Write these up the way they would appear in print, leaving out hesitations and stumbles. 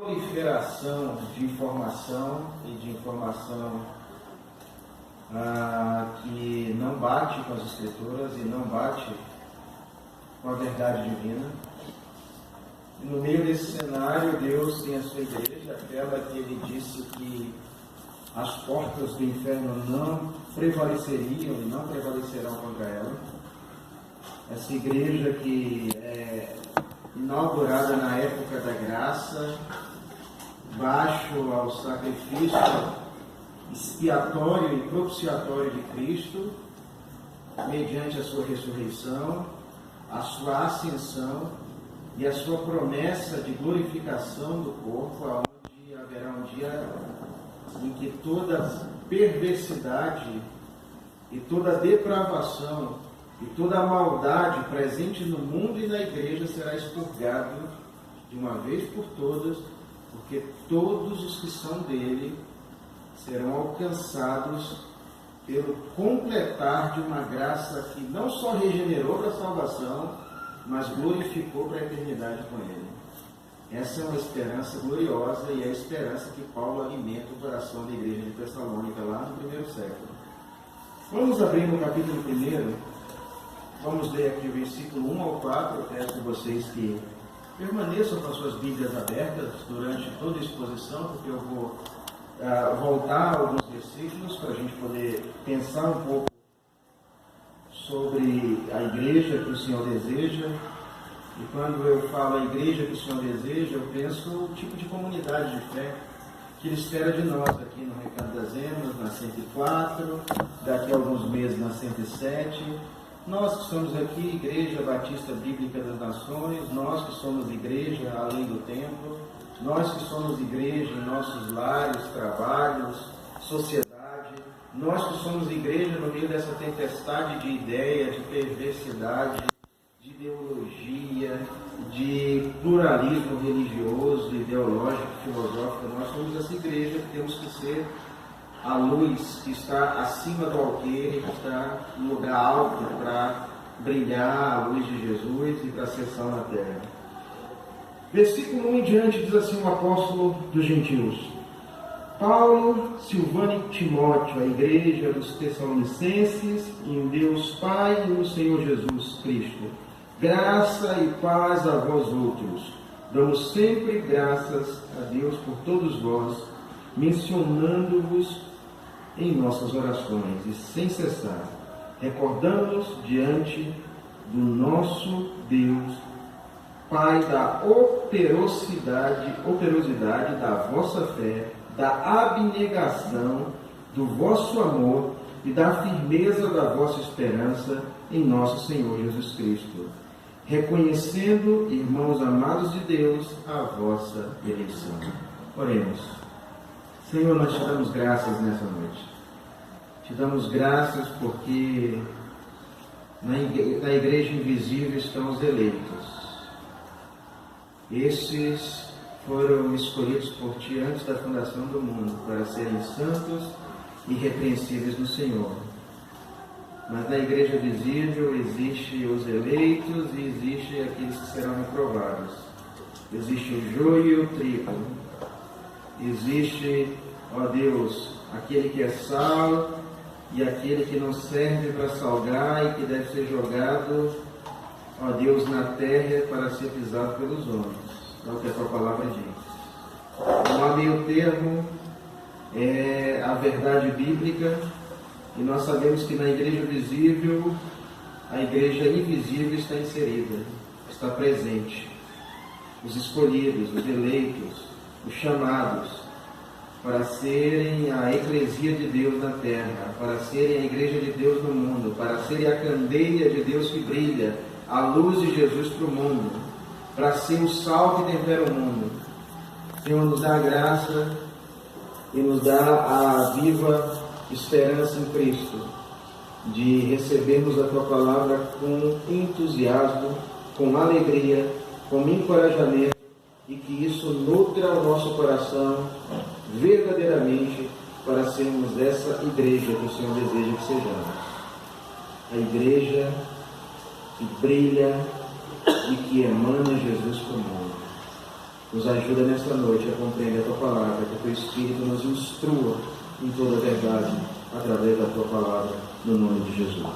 proliferação de informação e de informação que não bate com as Escrituras e não bate com a verdade divina. E no meio desse cenário, Deus tem a sua igreja, aquela que Ele disse que as portas do inferno não prevaleceriam e não prevalecerão contra ela. Essa igreja que é inaugurada na época da graça, baixo ao sacrifício expiatório e propiciatório de Cristo, mediante a sua ressurreição, a sua ascensão e a sua promessa de glorificação do corpo, onde haverá um dia em que toda perversidade e toda depravação e toda a maldade presente no mundo e na igreja será expurgado de uma vez por todas, porque todos os que são dele serão alcançados pelo completar de uma graça que não só regenerou para a salvação, mas glorificou para a eternidade com ele. Essa é uma esperança gloriosa e é a esperança que Paulo alimenta o coração da igreja de Tessalônica lá no primeiro século. Vamos abrir no capítulo 1, vamos ler aqui o versículo 1 ao 4, eu peço a vocês que permaneçam com as suas Bíblias abertas durante toda a exposição, porque eu vou voltar a alguns versículos para a gente poder pensar um pouco sobre a igreja que o Senhor deseja. E quando eu falo a igreja que o Senhor deseja, eu penso o tipo de comunidade de fé que Ele espera de nós aqui no Recanto das Emas, na 104, daqui a alguns meses na 107. Nós que estamos aqui, Igreja Batista Bíblica das Nações, nós que somos igreja além do templo, nós que somos igreja em nossos lares, trabalhos, sociedade, nós que somos igreja no meio dessa tempestade de ideia, de perversidade, de ideologia, de pluralismo religioso, ideológico, filosófico, nós somos essa igreja que temos que ser a luz que está acima do alqueire, que está no lugar alto para brilhar a luz de Jesus e para ser sal na terra. Versículo 1 em diante diz assim o apóstolo dos gentios: Paulo, Silvano e Timóteo, a igreja dos Tessalonicenses, em Deus Pai e no Senhor Jesus Cristo, graça e paz a vós outros. Damos sempre graças a Deus por todos vós, mencionando-vos em nossas orações e sem cessar, recordando-nos diante do nosso Deus, Pai, da operosidade da vossa fé, da abnegação do vosso amor e da firmeza da vossa esperança em nosso Senhor Jesus Cristo, reconhecendo, irmãos amados de Deus, a vossa eleição. Oremos. Senhor, nós te damos graças nessa noite. Te damos graças porque na igreja invisível estão os eleitos. Esses foram escolhidos por Ti antes da fundação do mundo para serem santos e irrepreensíveis no Senhor. Mas na igreja visível existe os eleitos e existe aqueles que serão reprovados. Existe o joio e o trigo. Existe, ó Deus, aquele que é sal e aquele que não serve para salgar e que deve ser jogado, ó Deus, na terra para ser pisado pelos homens. É o que a Tua palavra diz. Não há meio termo, é a verdade bíblica, e nós sabemos que na igreja visível, a igreja invisível está inserida, está presente. Os escolhidos, os eleitos, os chamados para serem a eclesia de Deus na terra, para serem a igreja de Deus no mundo, para serem a candeia de Deus que brilha, a luz de Jesus para o mundo, para ser o sal que tempera o mundo. Senhor, nos dá a graça e nos dá a viva esperança em Cristo, de recebermos a Tua palavra com entusiasmo, com alegria, com encorajamento, e que isso nutra o nosso coração verdadeiramente para sermos essa igreja que o Senhor deseja que sejamos. A igreja que brilha e que emana Jesus para o mundo. Nos ajuda nesta noite a compreender a Tua Palavra, que o Teu Espírito nos instrua em toda a verdade, através da Tua Palavra, no nome de Jesus.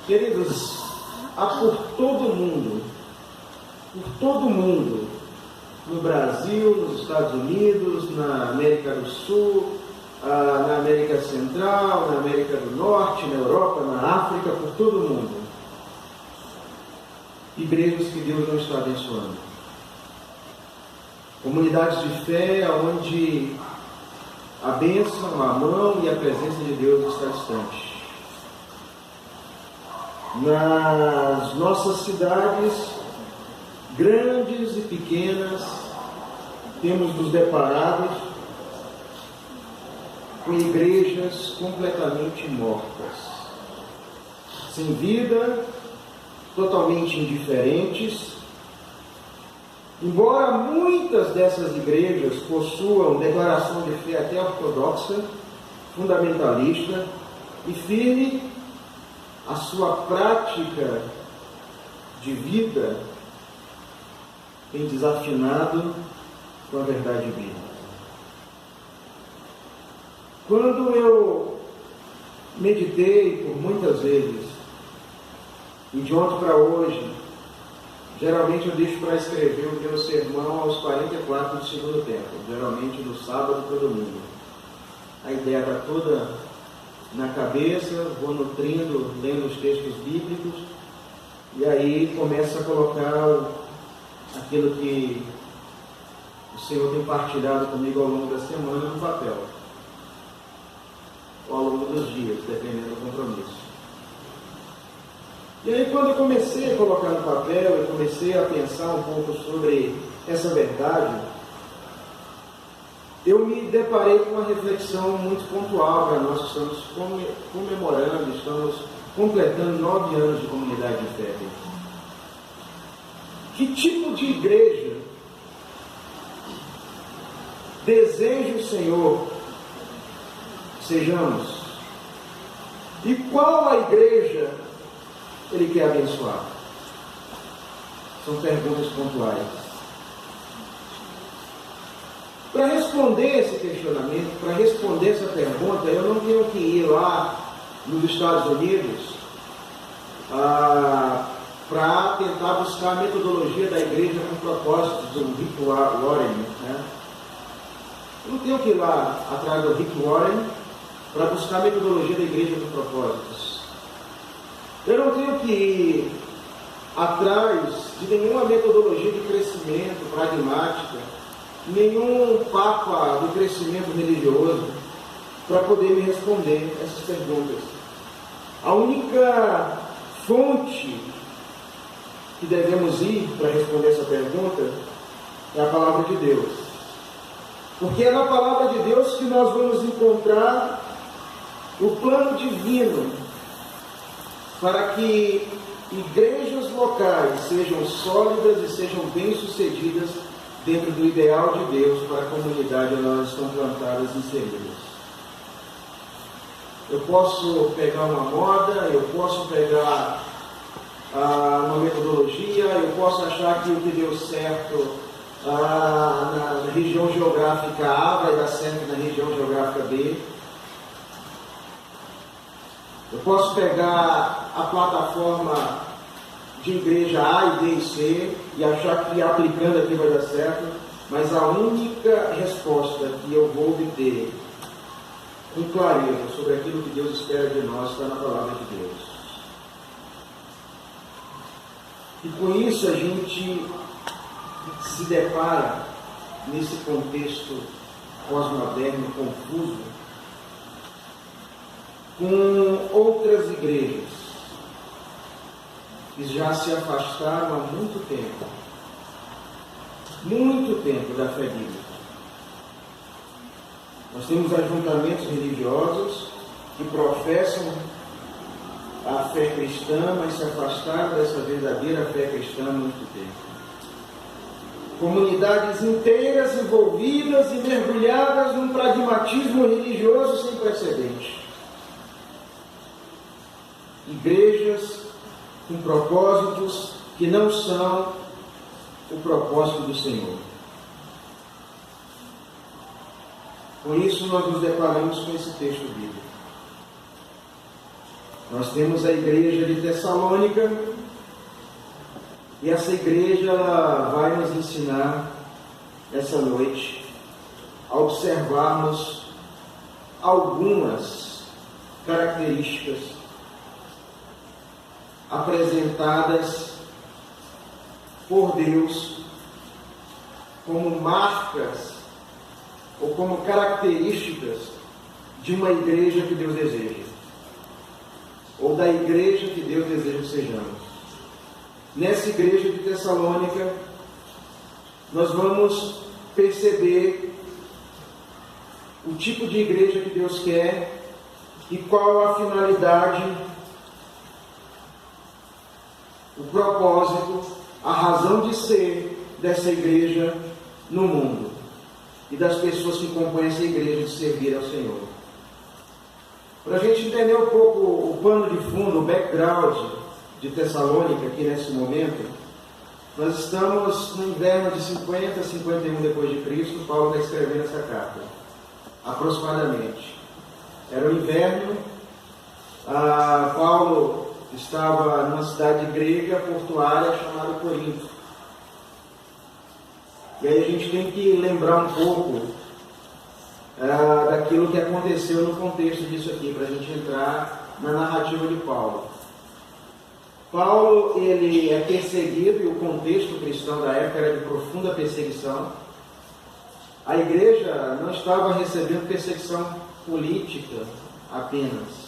Queridos, há por todo o mundo, no Brasil, nos Estados Unidos, na América do Sul, na América Central, na América do Norte, na Europa, na África, por todo o mundo, igrejas que Deus não está abençoando. Comunidades de fé onde a bênção, a mão e a presença de Deus está distante. Nas nossas cidades, grandes e pequenas, temos nos deparado com igrejas completamente mortas, sem vida, totalmente indiferentes. Embora muitas dessas igrejas possuam declaração de fé até ortodoxa, fundamentalista e firme, a sua prática de vida tem desafinado com a verdade bíblica. Quando eu meditei por muitas vezes, e de ontem para hoje, geralmente eu deixo para escrever o meu sermão aos 44 do segundo tempo, geralmente no sábado para o domingo. A ideia está toda na cabeça, vou nutrindo, lendo os textos bíblicos, e aí começo a colocar aquilo que o Senhor tem partilhado comigo ao longo da semana no papel, ou ao longo dos dias, dependendo do compromisso. E aí, quando eu comecei a colocar no papel, eu comecei a pensar um pouco sobre essa verdade, eu me deparei com uma reflexão muito pontual para nós. Estamos comemorando, estamos completando 9 anos de comunidade de fé. Que tipo de igreja deseja o Senhor que sejamos? E qual a igreja Ele quer abençoar? São perguntas pontuais. Para responder esse questionamento, para responder essa pergunta, eu não tenho que ir lá nos Estados Unidos para tentar buscar a metodologia da igreja com propósitos do Rick Warren. Né? Eu não tenho que ir lá atrás do Rick Warren para buscar a metodologia da igreja com propósitos. Eu não tenho que ir atrás de nenhuma metodologia de crescimento pragmática, nenhum papa do crescimento religioso para poder me responder essas perguntas. A única fonte que devemos ir para responder essa pergunta é a palavra de Deus. Porque é na palavra de Deus que nós vamos encontrar o plano divino para que igrejas locais sejam sólidas e sejam bem-sucedidas dentro do ideal de Deus para a comunidade onde elas estão plantadas e inseridas. Eu posso pegar uma moda, eu posso pegar uma metodologia, eu posso achar que o que deu certo na região geográfica A vai dar certo na região geográfica B. Eu posso pegar a plataforma de igreja A e B e C e achar que aplicando aqui vai dar certo, mas a única resposta que eu vou obter com clareza sobre aquilo que Deus espera de nós está na palavra de Deus. E com isso a gente se depara nesse contexto pós-moderno confuso com outras igrejas que já se afastaram há muito tempo da fé bíblica. Nós temos ajuntamentos religiosos que professam a fé cristã, mas se afastaram dessa verdadeira fé cristã há muito tempo. Comunidades inteiras envolvidas e mergulhadas num pragmatismo religioso sem precedente. Igrejas com propósitos que não são o propósito do Senhor. Com isso, nós nos deparamos com esse texto bíblico. Nós temos a igreja de Tessalônica, e essa igreja ela vai nos ensinar essa noite a observarmos algumas características apresentadas por Deus como marcas ou como características de uma igreja que Deus deseja, ou da igreja que Deus deseja que sejamos. Nessa igreja de Tessalônica, nós vamos perceber o tipo de igreja que Deus quer e qual a finalidade, o propósito, a razão de ser dessa igreja no mundo e das pessoas que compõem essa igreja de servir ao Senhor. Para a gente entender um pouco o pano de fundo, o background de Tessalônica aqui nesse momento, nós estamos no inverno de 50 a 51 depois de Cristo. Paulo está escrevendo essa carta, aproximadamente. Era o inverno, Paulo estava numa cidade grega, portuária, chamada Corinto. E aí a gente tem que lembrar um pouco daquilo que aconteceu no contexto disso aqui, para a gente entrar na narrativa de Paulo. Paulo, ele é perseguido, e o contexto cristão da época era de profunda perseguição. A igreja não estava recebendo perseguição política apenas,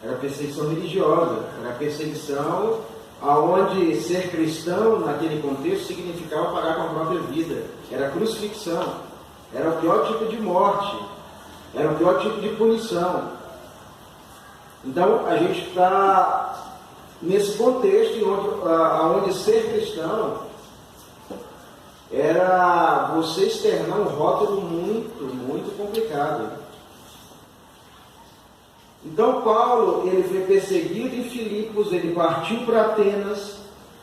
era perseguição religiosa, era perseguição aonde ser cristão naquele contexto significava pagar com a própria vida, era crucifixão, era o pior tipo de morte, era o pior tipo de punição. Então a gente está nesse contexto onde ser cristão era você externar um rótulo muito complicado. Então Paulo, ele foi perseguido em Filipos, ele partiu para Atenas,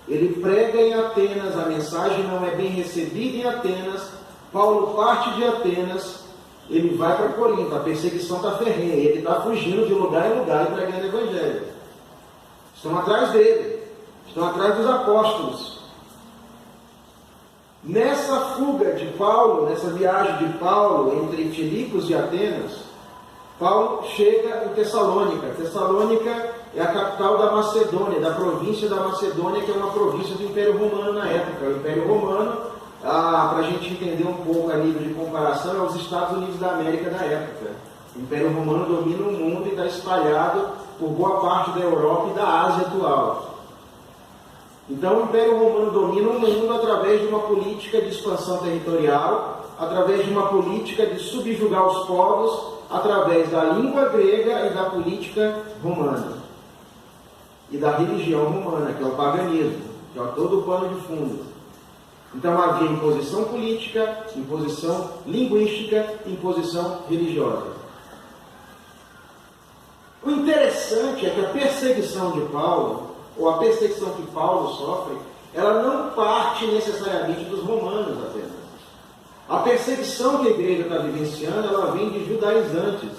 ele prega em Atenas, a mensagem não é bem recebida em Atenas. Paulo parte de Atenas, ele vai para Corinto, a perseguição está ferrenha, ele está fugindo de lugar em lugar e pregando o Evangelho. Estão atrás dele, estão atrás dos apóstolos. Nessa fuga de Paulo, nessa viagem de Paulo entre Filipos e Atenas, Paulo chega em Tessalônica. Tessalônica é a capital da Macedônia, da província da Macedônia, que é uma província do Império Romano na época. O Império Romano, para a gente entender um pouco a nível de comparação, é os Estados Unidos da América da época. O Império Romano domina o mundo e está espalhado por boa parte da Europa e da Ásia atual. Então o Império Romano domina o mundo através de uma política de expansão territorial, através de uma política de subjugar os povos, através da língua grega e da política romana. E da religião romana, que é o paganismo, que é todo o pano de fundo. Então havia imposição política, imposição linguística, imposição religiosa. O interessante é que a perseguição de Paulo, ou a perseguição que Paulo sofre, ela não parte necessariamente dos romanos apenas. A perseguição que a igreja está vivenciando, ela vem de judaizantes,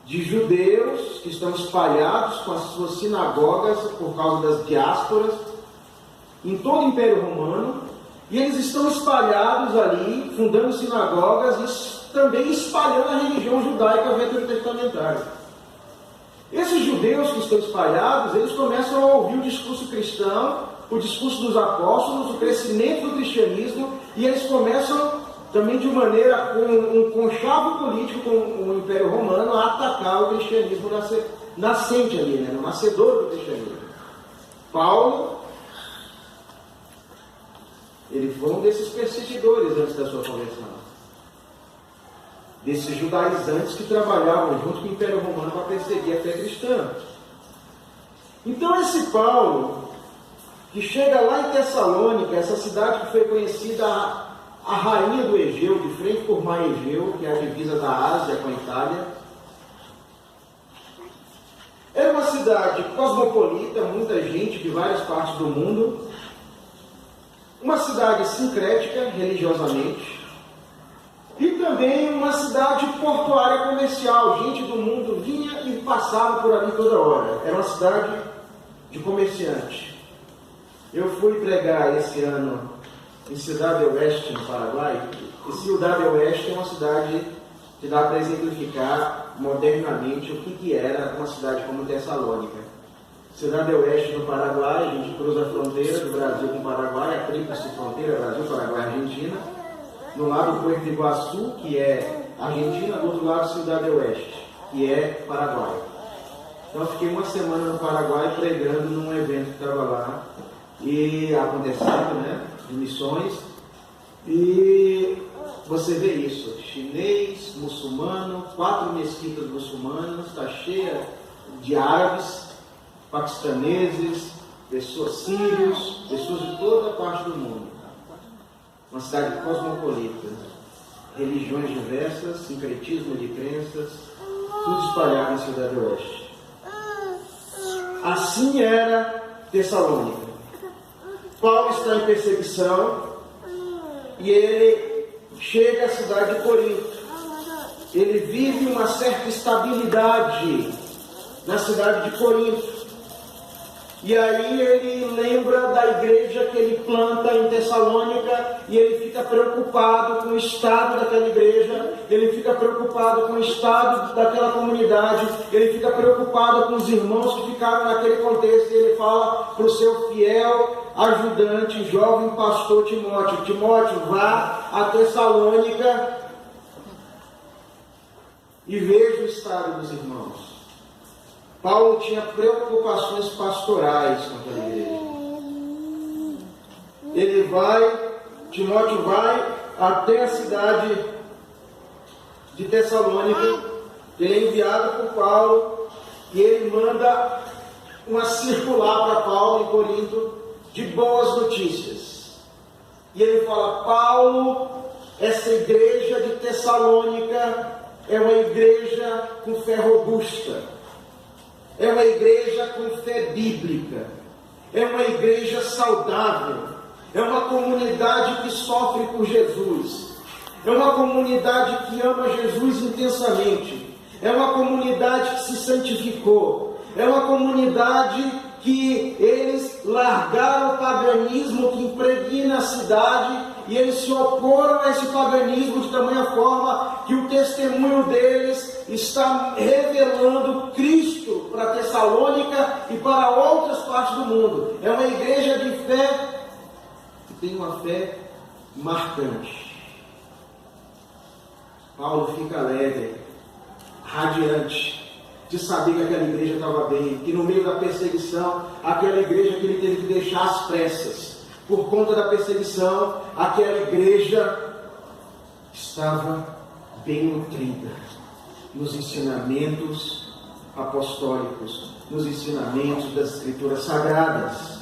de judeus que estão espalhados com as suas sinagogas por causa das diásporas em todo o Império Romano, e eles estão espalhados ali, fundando sinagogas e também espalhando a religião judaica veterotestamentária. Esses judeus que estão espalhados, eles começam a ouvir o discurso cristão, o discurso dos apóstolos, o crescimento do cristianismo, e eles começam também de maneira, com um conchavo político com o Império Romano, a atacar o cristianismo nascente ali, né, no nascedor do cristianismo. Paulo, ele foi um desses perseguidores antes da sua conversão. Desses judaizantes que trabalhavam junto com o Império Romano para perseguir a fé cristã. Então esse Paulo, que chega lá em Tessalônica, essa cidade que foi conhecida a rainha do Egeu, de frente por mar Egeu, que é a divisa da Ásia com a Itália. Era uma cidade cosmopolita, muita gente de várias partes do mundo. uma cidade sincrética religiosamente e também uma cidade portuária comercial. Gente do mundo vinha e passava por ali toda hora. Era uma cidade de comerciante. Eu fui pregar esse ano em Cidade Oeste, no Paraguai. E Cidade Oeste é uma cidade que dá para exemplificar modernamente o que era uma cidade como Tessalônica. Cidade Oeste no Paraguai, a gente cruza a fronteira do Brasil com o Paraguai, a tríplice fronteira, Brasil, Paraguai, Argentina. No lado Porto de Iguaçu, que é Argentina, do outro lado Cidade Oeste, que é Paraguai. Então fiquei uma semana no Paraguai pregando num evento que estava lá, e acontecendo, né, de missões, e você vê isso, chinês, muçulmano, 4 mesquitas muçulmanas, está cheia de árabes, paquistaneses, pessoas sírios, pessoas de toda parte do mundo. Uma cidade cosmopolita, religiões diversas, sincretismo de crenças, tudo espalhado em Cidade Oeste. Assim era Tessalônica. Paulo está em perseguição e ele chega à cidade de Corinto. Ele vive uma certa estabilidade na cidade de Corinto. E aí ele lembra da igreja que ele planta em Tessalônica e ele fica preocupado com o estado daquela igreja, ele fica preocupado com o estado daquela comunidade, ele fica preocupado com os irmãos que ficaram naquele contexto, e ele fala para o seu fiel ajudante, jovem pastor Timóteo: Timóteo, vá a Tessalônica e veja o estado dos irmãos. Paulo tinha preocupações pastorais com aquela igreja. Ele vai, Timóteo vai até a cidade de Tessalônica, ele é enviado por Paulo e ele manda uma circular para Paulo em Corinto de boas notícias. E ele fala: Paulo, essa igreja de Tessalônica é uma igreja com fé robusta. É uma igreja com fé bíblica, é uma igreja saudável, é uma comunidade que sofre por Jesus, é uma comunidade que ama Jesus intensamente, é uma comunidade que se santificou, é uma comunidade que eles largaram o paganismo que impregna a cidade e eles se oporam a esse paganismo de tamanha forma que o testemunho deles está revelando Cristo para Tessalônica e para outras partes do mundo. É uma igreja de fé que tem uma fé marcante. Paulo fica alegre, radiante, de saber que aquela igreja estava bem, que no meio da perseguição, aquela igreja que ele teve que deixar às pressas, por conta da perseguição, aquela igreja estava bem nutrida nos ensinamentos apostólicos, nos ensinamentos das Escrituras Sagradas.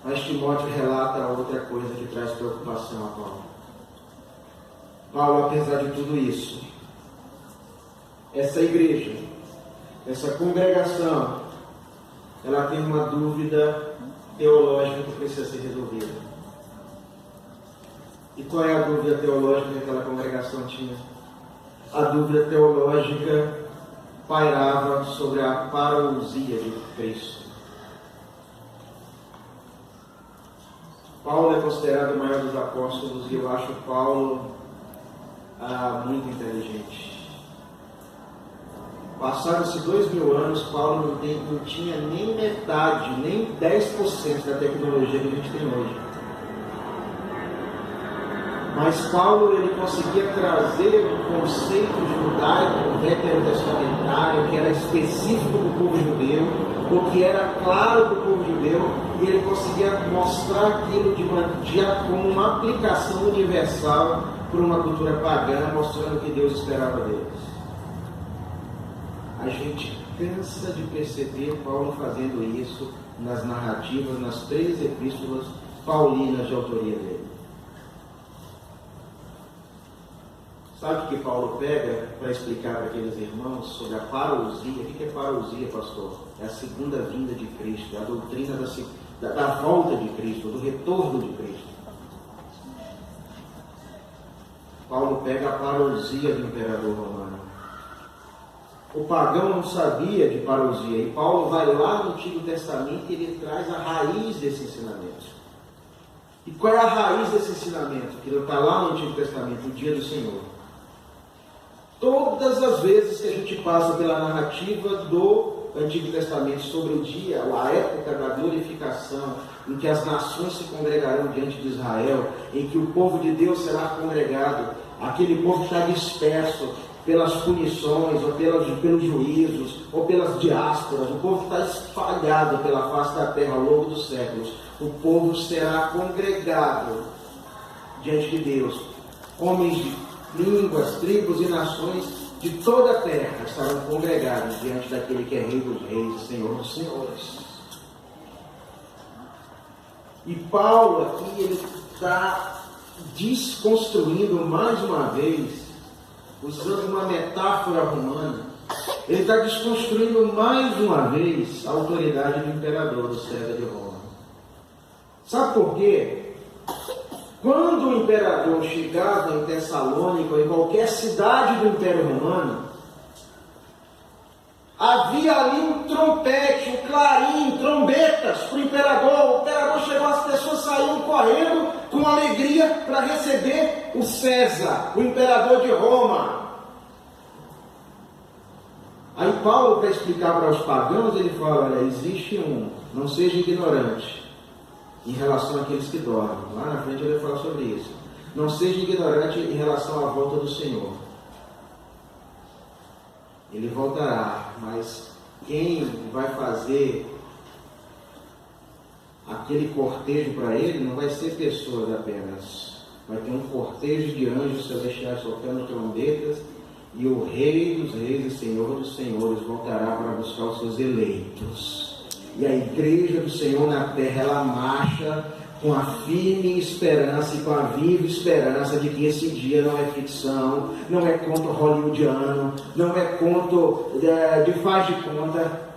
Mas Timóteo relata outra coisa que traz preocupação a Paulo. Paulo, apesar de tudo isso, essa igreja, essa congregação, ela tem uma dúvida teológica que precisa ser resolvida. E qual é a dúvida teológica que aquela congregação tinha? A dúvida teológica pairava sobre a parousia de Cristo. Paulo é considerado o maior dos apóstolos e eu acho Paulo muito inteligente. Passaram-se 2000 anos, Paulo não tinha nem metade, nem 10% da tecnologia que a gente tem hoje. Mas Paulo, ele conseguia trazer um conceito judaico, veterotestamentário, que era específico do povo judeu, o que era claro do povo judeu, e ele conseguia mostrar aquilo como uma aplicação universal para uma cultura pagã, mostrando o que Deus esperava deles. A gente cansa de perceber Paulo fazendo isso nas narrativas, nas 3 epístolas paulinas de autoria dele. Sabe o que Paulo pega para explicar para aqueles irmãos sobre a parousia? O que é parousia, pastor? É a segunda vinda de Cristo, é a doutrina da volta de Cristo, do retorno de Cristo. Paulo pega a parousia do imperador romano. O pagão não sabia de parousia, e Paulo vai lá no Antigo Testamento e ele traz a raiz desse ensinamento. E qual é a raiz desse ensinamento? Que está lá no Antigo Testamento, o dia do Senhor. Todas as vezes que a gente passa pela narrativa do Antigo Testamento sobre o dia, a época da glorificação, em que as nações se congregarão diante de Israel, em que o povo de Deus será congregado, aquele povo que está disperso pelas punições, ou pelos juízos, ou pelas diásporas, o povo que está espalhado pela face da terra ao longo dos séculos, o povo será congregado diante de Deus. Homens de línguas, tribos e nações de toda a terra estarão congregados diante daquele que é Rei dos Reis e Senhor dos Senhores. E Paulo aqui, ele está desconstruindo mais uma vez, usando uma metáfora romana, ele está desconstruindo mais uma vez a autoridade do imperador, do César de Roma. Sabe por quê? Quando o imperador chegava em Tessalônica ou em qualquer cidade do Império Romano, havia ali um trompete, um clarim, trombetas para o imperador. O imperador chegou, as pessoas saíam correndo com alegria para receber o César, o imperador de Roma. Aí Paulo, para explicar para os pagãos, ele fala: olha, existe não seja ignorante em relação àqueles que dormem. Lá na frente ele vai falar sobre isso. Não seja ignorante em relação à volta do Senhor. Ele voltará, mas quem vai fazer aquele cortejo para ele não vai ser pessoas apenas. Vai ter um cortejo de anjos celestiais tocando trombetas, e o Rei dos Reis e Senhor dos Senhores voltará para buscar os seus eleitos. E a igreja do Senhor na terra, ela marcha com a firme esperança e com a viva esperança de que esse dia não é ficção, não é conto hollywoodiano, não é conto de faz de conta,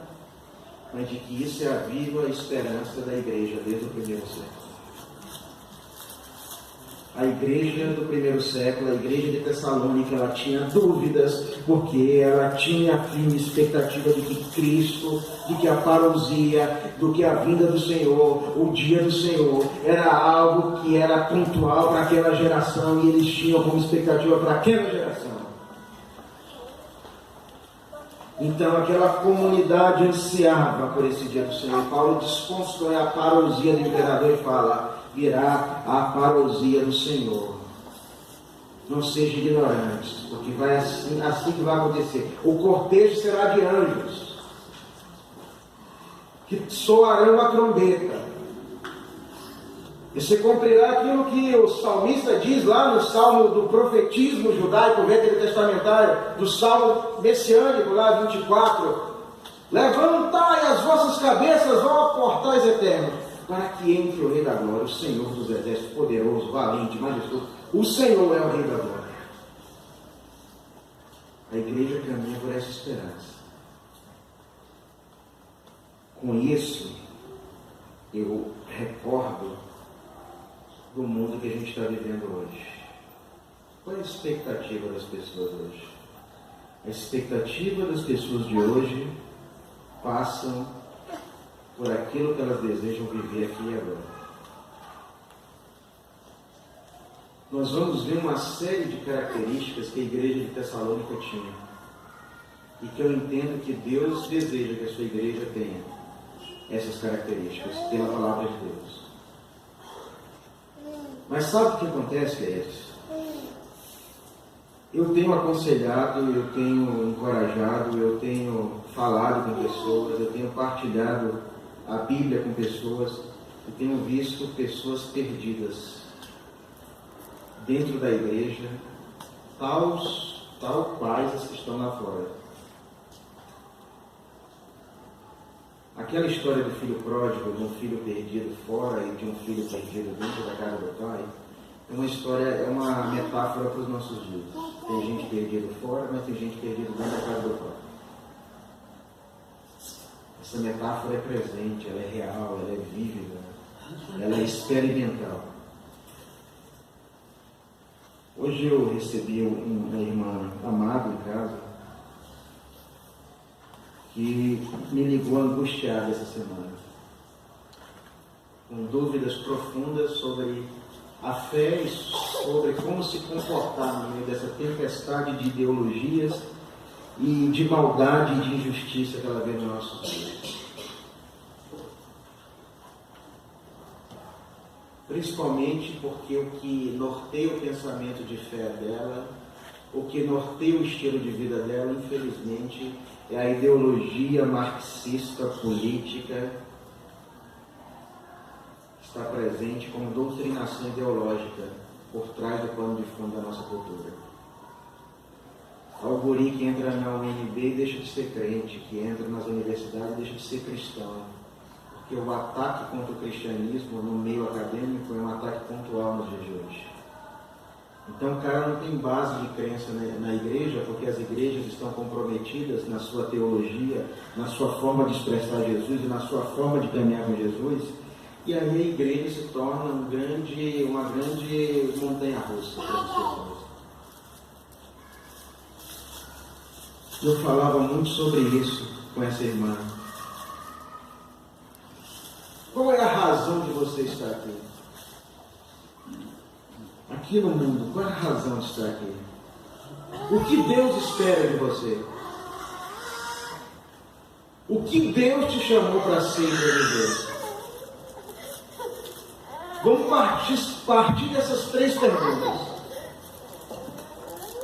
mas de que isso é a viva esperança da igreja desde o primeiro século. A igreja do primeiro século, a igreja de Tessalônica, ela tinha dúvidas, porque ela tinha a firme expectativa de que Cristo, de que a parousia, do que a vinda do Senhor, o dia do Senhor, era algo que era pontual para aquela geração, e eles tinham como expectativa para aquela geração. Então aquela comunidade ansiava por esse dia do Senhor. Paulo desconstrói a parousia do imperador e fala: virá a parousia do Senhor. Não seja ignorante, porque vai assim que vai acontecer. O cortejo será de anjos, que soarão a trombeta. E se cumprirá aquilo que o salmista diz lá no salmo do profetismo judaico, veterotestamentário, do salmo messiânico, lá 24. Levantai as vossas cabeças, ó portais eternos, para que entre o Rei da Glória, o Senhor dos Exércitos, poderoso, valente, majestoso. O Senhor é o Rei da Glória. A igreja caminha por essa esperança. Com isso, eu recordo do mundo que a gente está vivendo hoje. Qual é a expectativa das pessoas hoje? A expectativa das pessoas de hoje passam por aquilo que elas desejam viver aqui e agora. Nós vamos ver uma série de características que a igreja de Tessalônica tinha, e que eu entendo que Deus deseja que a sua igreja tenha essas características pela palavra de Deus. Mas sabe o que acontece, queridos? Eu tenho aconselhado, eu tenho encorajado, eu tenho falado com pessoas, eu tenho partilhado a Bíblia com pessoas, e tenho visto pessoas perdidas dentro da igreja, tal quais as que estão lá fora. Aquela história do filho pródigo, de um filho perdido fora e de um filho perdido dentro da casa do pai, é uma história, é uma metáfora para os nossos dias. Tem gente perdida fora, mas tem gente perdida dentro da casa do Pai. Essa metáfora é presente, ela é real, ela é vívida, ela é experimental. Hoje eu recebi uma irmã amada em casa que me ligou angustiada essa semana, com dúvidas profundas sobre a fé e sobre como se comportar no meio dessa tempestade de ideologias e de maldade e de injustiça que ela vê nos nossos dias. Principalmente porque o que norteia o pensamento de fé dela, o que norteia o estilo de vida dela, infelizmente, é a ideologia marxista política que está presente como doutrinação ideológica por trás do pano de fundo da nossa cultura. O guri que entra na UNB e deixa de ser crente, que entra nas universidades e deixa de ser cristão. Porque o ataque contra o cristianismo no meio acadêmico é um ataque pontual nos dias de hoje. Então o cara não tem base de crença na igreja, porque as igrejas estão comprometidas na sua teologia, na sua forma de expressar Jesus e na sua forma de caminhar com Jesus. E aí a igreja se torna uma grande montanha-russa para as pessoas. Eu falava muito sobre isso com essa irmã. Qual é a razão de você estar aqui? Aqui no mundo, qual é a razão de estar aqui? O que Deus espera de você? O que Deus te chamou para ser e para viver? Vamos partir dessas três perguntas.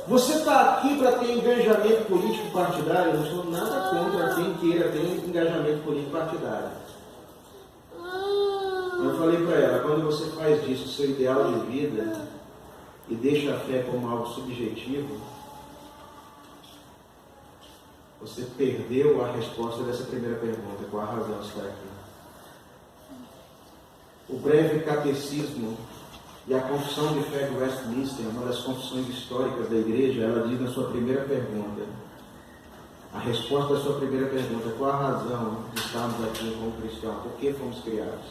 Você está aqui para ter engajamento político partidário? Eu não sou nada contra quem queira ter engajamento político partidário. Eu falei para ela, quando você faz disso o seu ideal de vida e deixa a fé como algo subjetivo, você perdeu a resposta dessa primeira pergunta, qual a razão de estar aqui. O breve catecismo e a confissão de fé de Westminster, uma das confissões históricas da igreja, ela diz na sua primeira pergunta, a resposta da sua primeira pergunta, qual a razão de estarmos aqui como cristãos? Por que fomos criados?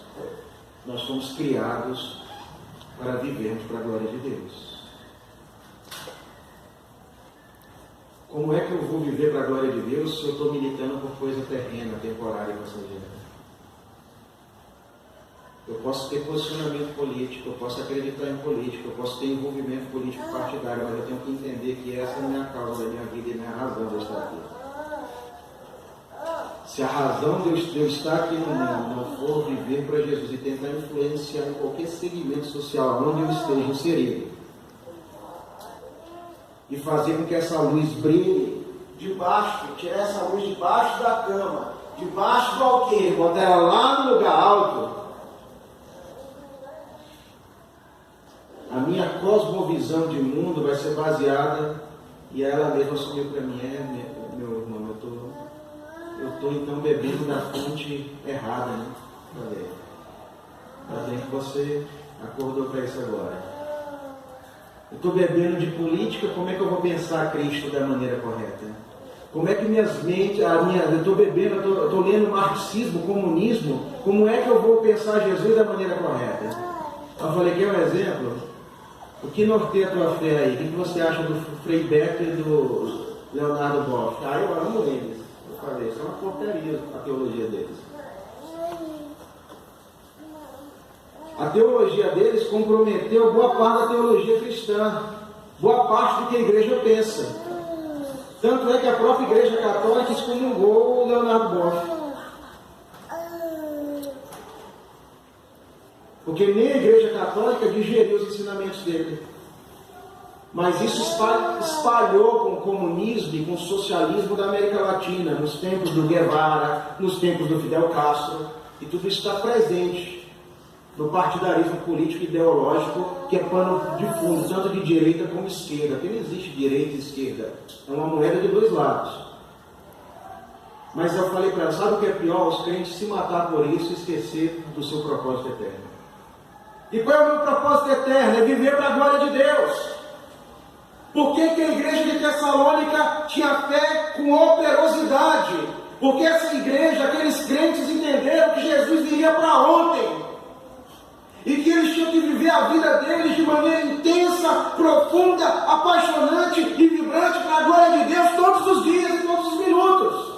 Nós fomos criados para vivermos para a glória de Deus. Como é que eu vou viver para a glória de Deus se eu estou militando por coisa terrena, temporária e passageira? Eu posso ter posicionamento político, eu posso acreditar em política, eu posso ter envolvimento político partidário, mas eu tenho que entender que essa é a minha causa da minha vida e a minha razão de eu estar aqui. Se a razão de eu estar aqui no mundo não for viver para Jesus e tentar influenciar em qualquer segmento social onde eu esteja inserido, e fazer com que essa luz brilhe debaixo, tirar essa luz debaixo da cama, debaixo do alqueire, botar ela lá no lugar alto, a minha cosmovisão de mundo vai ser baseada, e ela mesma assumiu para mim, meu irmão, eu estou então bebendo da fonte errada, né? Ainda bem que você acordou para isso agora. Eu estou bebendo de política, como é que eu vou pensar Cristo da maneira correta? Como é que minhas mentes, eu estou bebendo, eu estou lendo marxismo, comunismo, como é que eu vou pensar Jesus da maneira correta? Eu falei, quer um exemplo? O que norteia a tua fé aí? O que você acha do Frei Beto e do Leonardo Boff? Eu amo eles. Eu falei, isso é uma porcaria a teologia deles. A teologia deles comprometeu boa parte da teologia cristã, boa parte do que a igreja pensa. Tanto é que a própria igreja católica excomungou o Leonardo Boff. Porque nem a igreja católica digeriu os ensinamentos dele. Mas isso espalhou com o comunismo e com o socialismo da América Latina, nos tempos do Guevara, nos tempos do Fidel Castro, e tudo isso está presente no partidarismo político e ideológico, que é pano de fundo, tanto de direita como esquerda, porque não existe direita e esquerda, é uma moeda de dois lados. Mas eu falei para ela, sabe o que é pior? Os crentes se matar por isso e esquecer do seu propósito eterno. E qual é o meu propósito eterno? É viver para a glória de Deus. Por que a igreja de Tessalônica tinha fé com operosidade? Porque essa igreja, aqueles crentes entenderam que Jesus viria para ontem. E que eles tinham que viver a vida deles de maneira intensa, profunda, apaixonante e vibrante para a glória de Deus todos os dias e todos os minutos.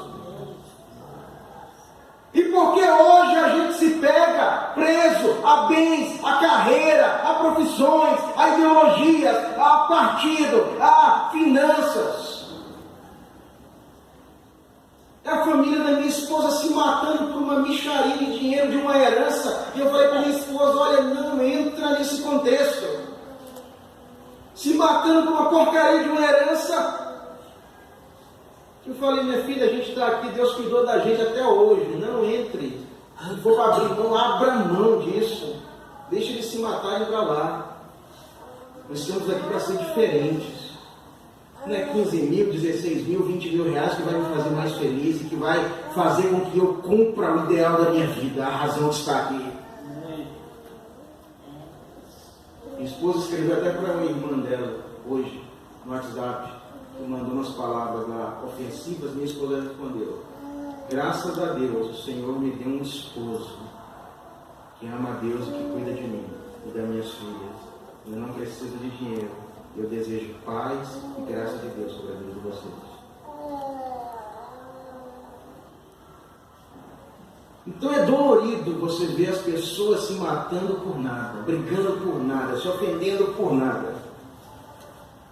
E porque hoje a gente se pega preso a bens, a carreira, a profissões, a ideologias, a partido, a finanças. A família da minha esposa se matando por uma mixaria de dinheiro, de uma herança. E eu falei para minha esposa, olha, não entra nesse contexto. Se matando por uma porcaria de uma herança. Eu falei, minha filha, a gente está aqui, Deus cuidou da gente até hoje. Não entre. Se for para abrir mão, abra mão disso. Deixa eles se matarem para lá. Nós estamos aqui para ser diferentes. Não é 15 mil, 16 mil, 20 mil reais que vai me fazer mais feliz e que vai fazer com que eu cumpra o ideal da minha vida, a razão de estar aqui. Minha esposa escreveu até para uma irmã dela hoje, no WhatsApp, que mandou umas palavras lá ofensivas. Minha esposa respondeu: graças a Deus, o Senhor me deu um esposo que ama a Deus e que cuida de mim e das minhas filhas. Eu não preciso de dinheiro. Eu desejo paz e graça de Deus sobre a vida de vocês. Então é dolorido você ver as pessoas se matando por nada, brigando por nada, se ofendendo por nada,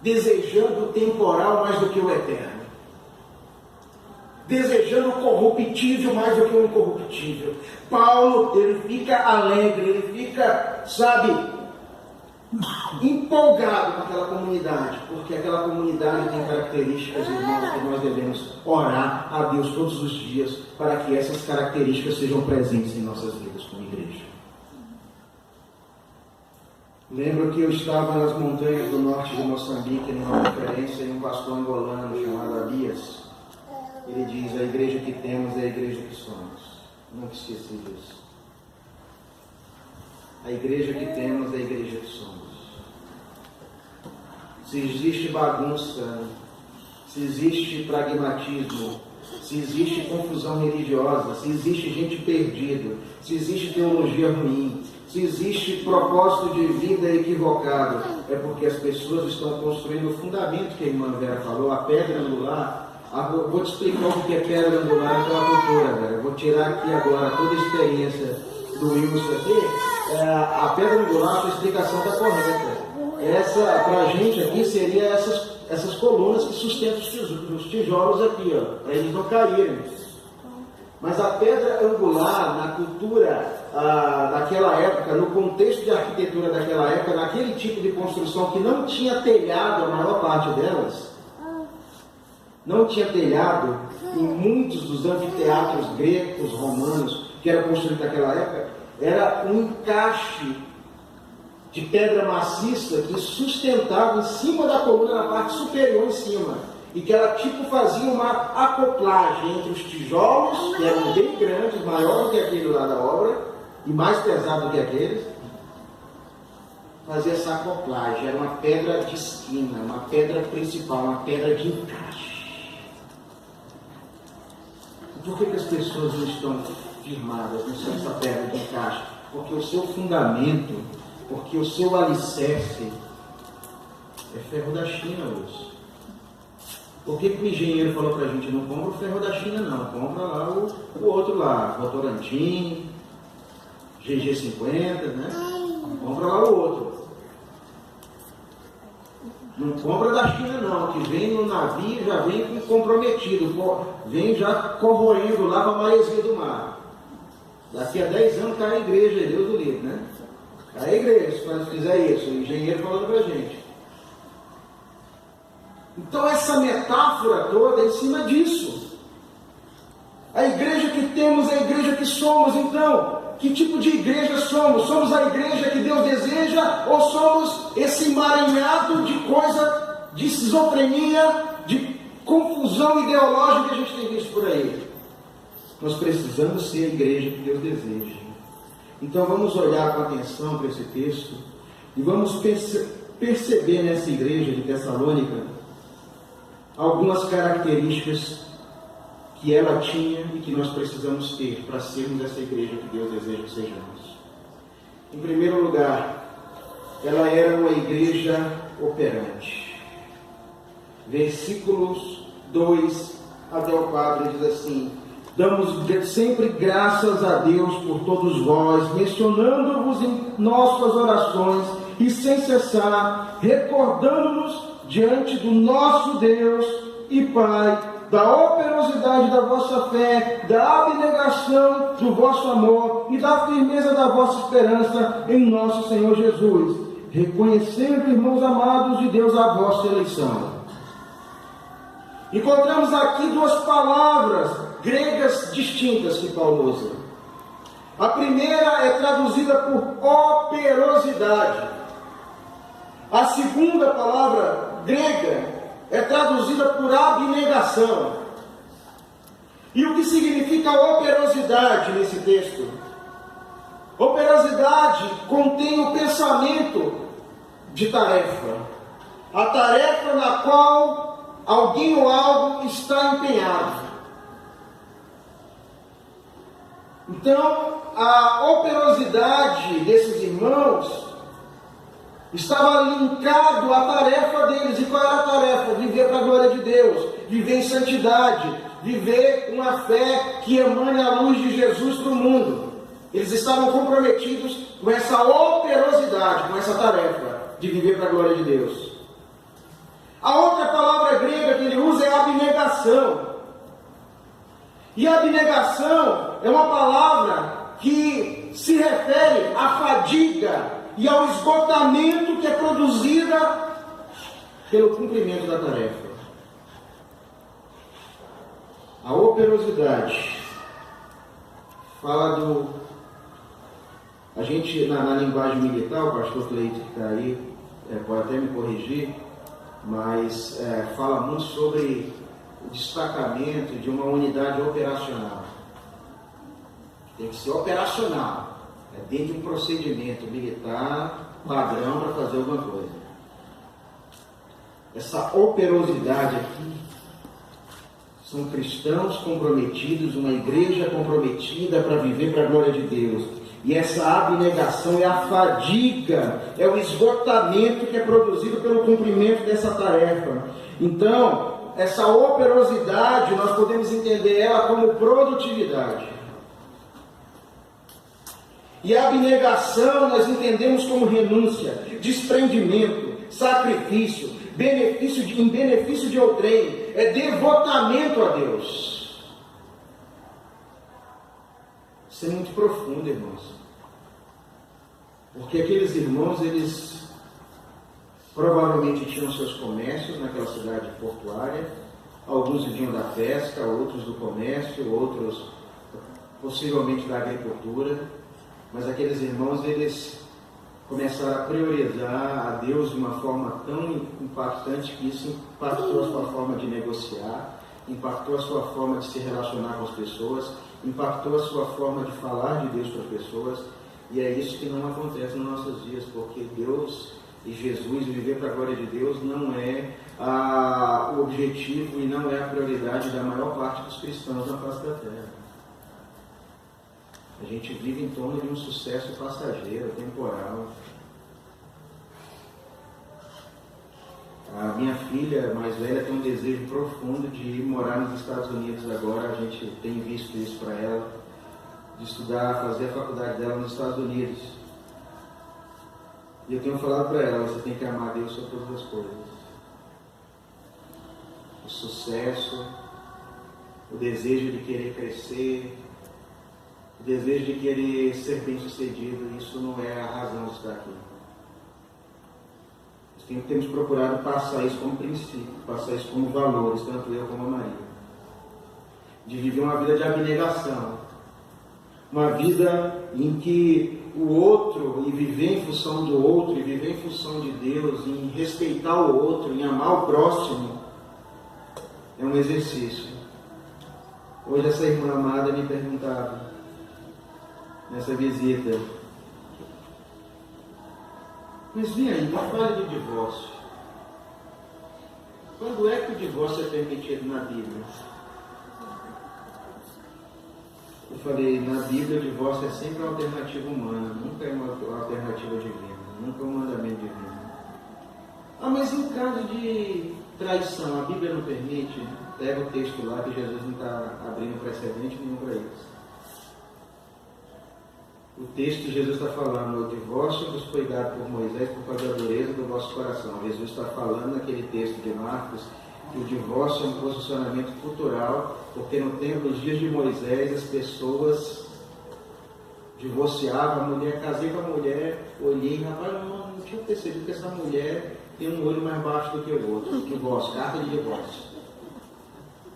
desejando o temporal mais do que o eterno, desejando o corruptível mais do que o incorruptível. Paulo, ele fica alegre, ele fica, empolgado com aquela comunidade, porque aquela comunidade tem características, irmãos, que nós devemos orar a Deus todos os dias para que essas características sejam presentes em nossas vidas como igreja. Lembro que eu estava nas montanhas do norte de Moçambique, numa conferência, e um pastor angolano chamado Abias, ele diz: a igreja que temos é a igreja que somos. Nunca esqueci disso. A igreja que temos é a igreja que somos. Se existe bagunça, se existe pragmatismo, se existe confusão religiosa, se existe gente perdida, se existe teologia ruim, se existe propósito de vida equivocado, é porque as pessoas estão construindo o fundamento que a irmã Vera falou, a pedra angular. Vou te explicar o que é pedra angular pela cultura, Vera. Vou tirar aqui agora toda a experiência do Wilson aqui. A pedra angular, a sua explicação está correta. Essa, para a gente aqui, seria essas colunas que sustentam os tijolos aqui, para eles não caírem. Mas a pedra angular, na cultura daquela época, no contexto de arquitetura daquela época, naquele tipo de construção que não tinha telhado, a maior parte delas, não tinha telhado, em muitos dos anfiteatros gregos, romanos, que eram construídos naquela época, era um encaixe de pedra maciça que sustentava em cima da coluna, na parte superior em cima, e que ela fazia uma acoplagem entre os tijolos, que eram bem grandes, maior do que aquele lá da obra, e mais pesado do que aqueles. Fazia essa acoplagem, era uma pedra de esquina, uma pedra principal, uma pedra de encaixe. Por que as pessoas não estão firmadas nessa pedra de encaixe? Porque o seu fundamento, porque o seu alicerce é ferro da China hoje. Por que o engenheiro falou para a gente: não compra o ferro da China não, compra lá o outro lá, Votorantim, GG50, né? Compra lá o outro. Não compra da China não, que vem no navio, já vem comprometido, vem já corroendo lá para a maresia do mar. Daqui a 10 anos cai a igreja, Deus do livre, né? Cai a igreja, quando fizer isso, o engenheiro falando para a gente. Então essa metáfora toda é em cima disso. A igreja que temos é a igreja que somos. Então, que tipo de igreja somos? Somos a igreja que Deus deseja, ou somos esse emaranhado de coisa, de esquizofrenia, de confusão ideológica que a gente tem visto por aí? Nós precisamos ser a igreja que Deus deseja. Então vamos olhar com atenção para esse texto e vamos perceber nessa igreja de Tessalônica algumas características que ela tinha e que nós precisamos ter para sermos essa igreja que Deus deseja que sejamos. Em primeiro lugar, ela era uma igreja operante. Versículos 2 até o 4 diz assim: damos sempre graças a Deus por todos vós, mencionando-vos em nossas orações e sem cessar, recordando-nos diante do nosso Deus e Pai, da operosidade da vossa fé, da abnegação do vosso amor e da firmeza da vossa esperança em nosso Senhor Jesus, reconhecendo, irmãos amados de Deus, a vossa eleição. Encontramos aqui duas palavras gregas distintas que Paulo usa. A primeira é traduzida por operosidade. A segunda palavra grega é traduzida por abnegação. E o que significa operosidade nesse texto? Operosidade contém o pensamento de tarefa. A tarefa na qual alguém ou algo está empenhado. Então, a operosidade desses irmãos estava linkado à tarefa deles. E qual era a tarefa? Viver para a glória de Deus, viver em santidade, viver uma fé que emane a luz de Jesus para o mundo. Eles estavam comprometidos com essa operosidade, com essa tarefa de viver para a glória de Deus. A outra palavra grega que ele usa é abnegação. E a abnegação é uma palavra que se refere à fadiga e ao esgotamento que é produzida pelo cumprimento da tarefa. A operosidade fala do... A gente, na linguagem militar, o pastor Cleito que está aí, pode até me corrigir, mas fala muito sobre o destacamento de uma unidade operacional. Tem que ser operacional. Dentro de um procedimento militar padrão para fazer alguma coisa. Essa operosidade aqui são cristãos comprometidos, uma igreja comprometida para viver para a glória de Deus. E essa abnegação é a fadiga, é o esgotamento que é produzido pelo cumprimento dessa tarefa. Então, essa operosidade, nós podemos entender ela como produtividade. E a abnegação nós entendemos como renúncia, desprendimento, sacrifício, em benefício de outrem, é devotamento a Deus. Isso é muito profundo, irmãos. Porque aqueles irmãos, eles provavelmente tinham seus comércios naquela cidade portuária, alguns viviam da pesca, outros do comércio, outros possivelmente da agricultura. Mas aqueles irmãos, eles começaram a priorizar a Deus de uma forma tão impactante que isso impactou a sua forma de negociar, impactou a sua forma de se relacionar com as pessoas, impactou a sua forma de falar de Deus para as pessoas. E é isso que não acontece nos nossos dias, porque Deus e Jesus, viver para a glória de Deus, não é o objetivo e não é a prioridade da maior parte dos cristãos na face da terra. A gente vive em torno de um sucesso passageiro, temporal. A minha filha mais velha tem um desejo profundo de ir morar nos Estados Unidos agora. A gente tem visto isso para ela, de estudar, fazer a faculdade dela nos Estados Unidos. E eu tenho falado para ela, você tem que amar Deus sobre todas as coisas. O sucesso, o desejo de querer crescer, o desejo de querer ser bem sucedido, isso não é a razão de estar aqui. Nós temos procurado passar isso como princípio, passar isso como valores, tanto eu como a Maria. De viver uma vida de abnegação. Uma vida em que o outro, e viver em função do outro, e viver em função de Deus, em respeitar o outro, em amar o próximo, é um exercício. Hoje essa irmã amada me perguntava, nessa visita, Mas vem aí, me fale do divórcio. Quando é que o divórcio é permitido na Bíblia? Eu falei, na Bíblia o divórcio é sempre uma alternativa humana, nunca é uma alternativa divina, nunca é um mandamento divino. Ah, mas em caso de traição, a Bíblia não permite? Pega o texto lá que Jesus não está abrindo precedente nenhum para isso. O texto que Jesus está falando, o divórcio vos foi dado por Moisés por causa da dureza do vosso coração. Jesus está falando naquele texto de Marcos que o divórcio é um posicionamento cultural, porque no tempo, nos dias de Moisés, as pessoas divorciavam, a mulher, casei com a mulher, olhei, rapaz, não tinha percebido que essa mulher tem um olho mais baixo do que o outro. Divórcio, carta de divórcio.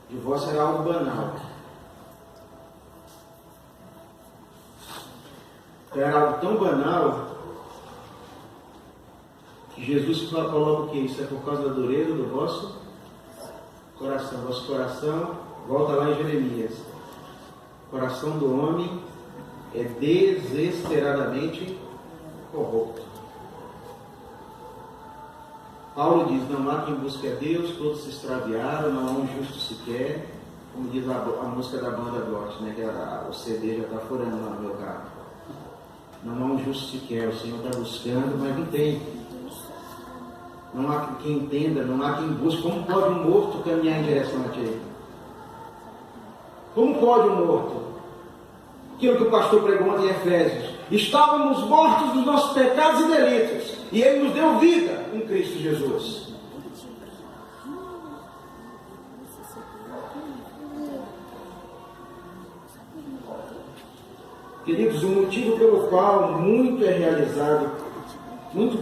Divórcio era algo banal. Era algo tão banal que Jesus coloca o que? Isso é por causa da dureza do vosso coração. Vosso coração, volta lá em Jeremias. O coração do homem é desesperadamente corrupto. Paulo diz, não há quem busque a Deus, todos se extraviaram, não há um justo sequer, como diz a música da banda Glória, né, que o CD já está furando lá no meu carro. Não há um justo sequer, o Senhor está buscando, mas não tem. Não há quem entenda, não há quem busque. Como pode um morto caminhar em direção a Ti? Como pode um morto? Aquilo que o pastor pregou em Efésios. Estávamos mortos dos nossos pecados e delitos, e Ele nos deu vida em Cristo Jesus. Queridos, o motivo pelo qual muito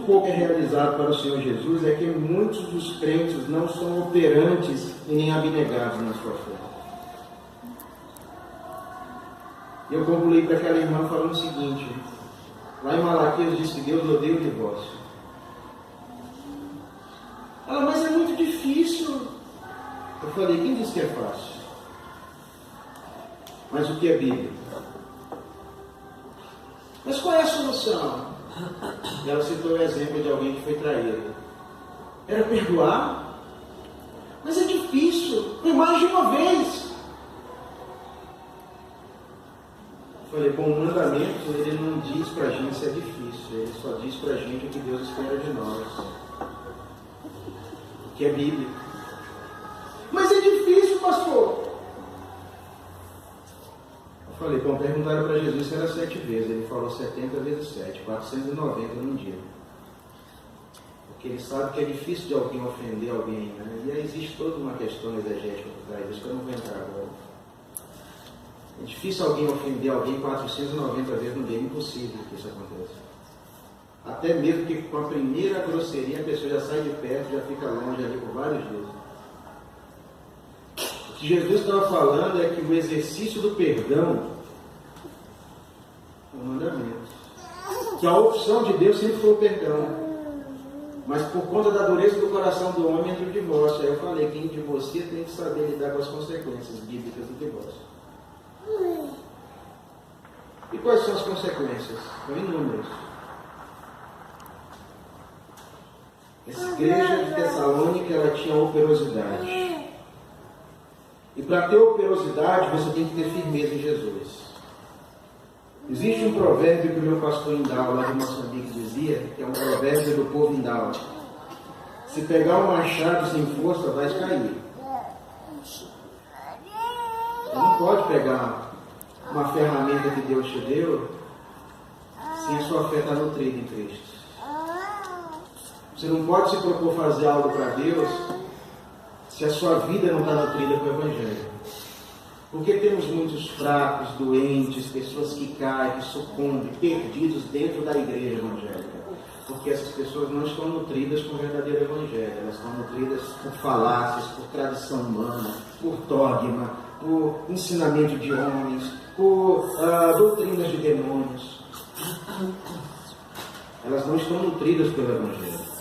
pouco é realizado para o Senhor Jesus é que muitos dos crentes não são operantes e nem abnegados na sua fé. Eu concluí para aquela irmã falando o seguinte, lá em Malaquias diz que Deus odeia o divórcio. Ela, mas é muito difícil. Eu falei, quem disse que é fácil? Mas o que é Bíblia? Mas qual é a solução? Ela citou o exemplo de alguém que foi traído. Era perdoar? Mas é difícil, foi mais de uma vez. Eu falei, bom, o mandamento, ele não diz pra gente se é difícil, ele só diz pra gente o que Deus espera de nós. Que é Bíblia. Mas é difícil, pastor. Eu falei, bom, perguntaram para Jesus se era 7 vezes. Ele falou 70 vezes 7, 490 num dia. Porque ele sabe que é difícil de alguém ofender alguém, né? E aí existe toda uma questão exegética por trás disso, que eu não vou entrar agora. É difícil alguém ofender alguém 490 vezes no dia, é impossível que isso aconteça. Até mesmo que com a primeira grosseria a pessoa já sai de perto, já fica longe ali por vários dias. O que Jesus estava falando é que o exercício do perdão é um mandamento. Que a opção de Deus sempre foi o perdão. Mas por conta da dureza do coração do homem entra o divórcio. Aí eu falei, quem divorcia tem que saber lidar com as consequências bíblicas do divórcio. E quais são as consequências? São inúmeras. Essa igreja de Tessalônica, ela tinha operosidade. E para ter operosidade, você tem que ter firmeza em Jesus. Existe um provérbio que o meu pastor Indal, lá de Moçambique, dizia, que é um provérbio do povo Indal. Se pegar um machado sem força, vai cair. Você não pode pegar uma ferramenta que Deus te deu sem a sua fé estar nutrida em Cristo. Você não pode se propor fazer algo para Deus se a sua vida não está nutrida com o Evangelho. Porque temos muitos fracos, doentes, pessoas que caem, que sucumbem, perdidos dentro da igreja evangélica. Porque essas pessoas não estão nutridas com o verdadeiro Evangelho. Elas estão nutridas por falácias, por tradição humana, por dogma, por ensinamento de homens, por doutrinas de demônios. Elas não estão nutridas pelo Evangelho.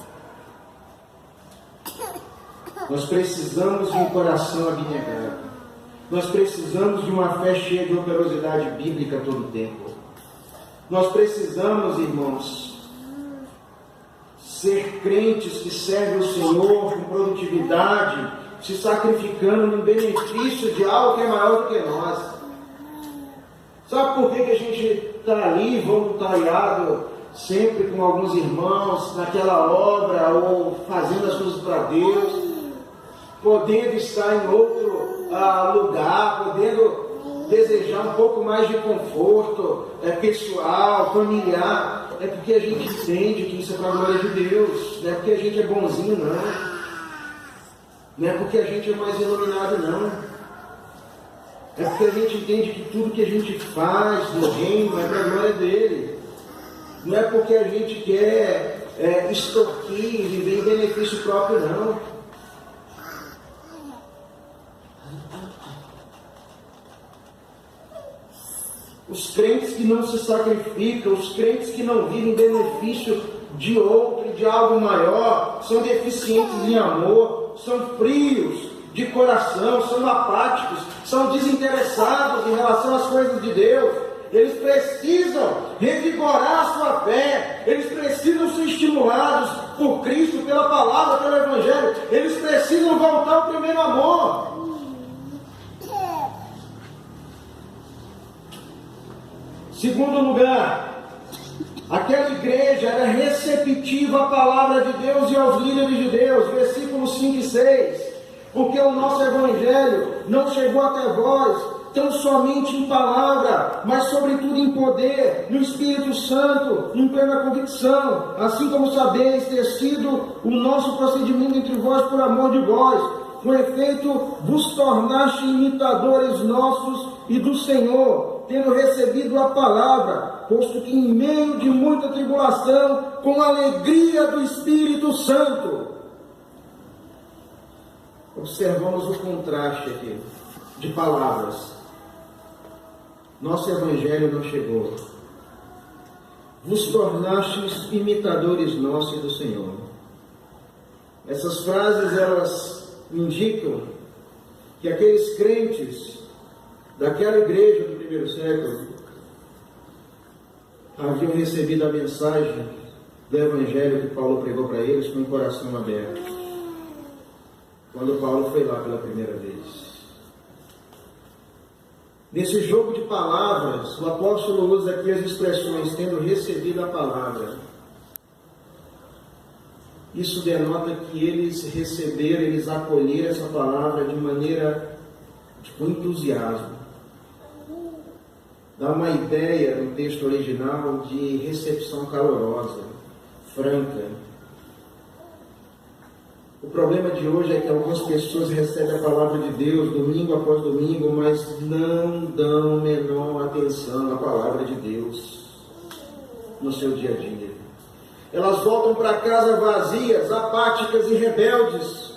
Nós precisamos de um coração abnegado. Nós precisamos de uma fé cheia de operosidade bíblica todo o tempo. Nós precisamos, irmãos, ser crentes que servem o Senhor com produtividade, se sacrificando no benefício de algo que é maior do que nós. Sabe por que a gente está ali voluntariado sempre com alguns irmãos naquela obra ou fazendo as coisas para Deus, podendo estar em outro lugar, podendo desejar um pouco mais de conforto pessoal, familiar? É porque a gente entende que isso é para a glória de Deus, não é porque a gente é bonzinho, não. Não é porque a gente é mais iluminado, não. É porque a gente entende que tudo que a gente faz no reino é para a glória dele. Não é porque a gente quer extorquir, viver em benefício próprio, não. Os crentes que não se sacrificam, os crentes que não vivem em benefício de outro e de algo maior, são deficientes em amor, são frios de coração, são apáticos, são desinteressados em relação às coisas de Deus. Eles precisam revigorar a sua fé, eles precisam ser estimulados por Cristo, pela palavra, pelo Evangelho, eles precisam voltar ao primeiro amor. Segundo lugar, aquela igreja era receptiva à palavra de Deus e aos líderes de Deus, versículos 5 e 6, porque o nosso Evangelho não chegou até vós tão somente em palavra, mas sobretudo em poder, no Espírito Santo, em plena convicção, assim como sabeis ter sido o nosso procedimento entre vós por amor de vós. Com efeito, vos tornaste imitadores nossos e do Senhor, tendo recebido a palavra, posto que em meio de muita tribulação, com alegria do Espírito Santo. Observamos o contraste aqui de palavras. Nosso Evangelho não chegou. Vos tornastes imitadores nossos e do Senhor. Essas frases, elas indicam que aqueles crentes daquela igreja do primeiro século haviam recebido a mensagem do Evangelho que Paulo pregou para eles com o coração aberto, quando Paulo foi lá pela primeira vez. Nesse jogo de palavras, o apóstolo usa aqui as expressões tendo recebido a palavra. Isso denota que eles receberam, eles acolheram essa palavra de maneira com entusiasmo. Dá uma ideia no texto original de recepção calorosa, franca. O problema de hoje é que algumas pessoas recebem a palavra de Deus domingo após domingo, mas não dão menor atenção à palavra de Deus no seu dia a dia. Elas voltam para casa vazias, apáticas e rebeldes.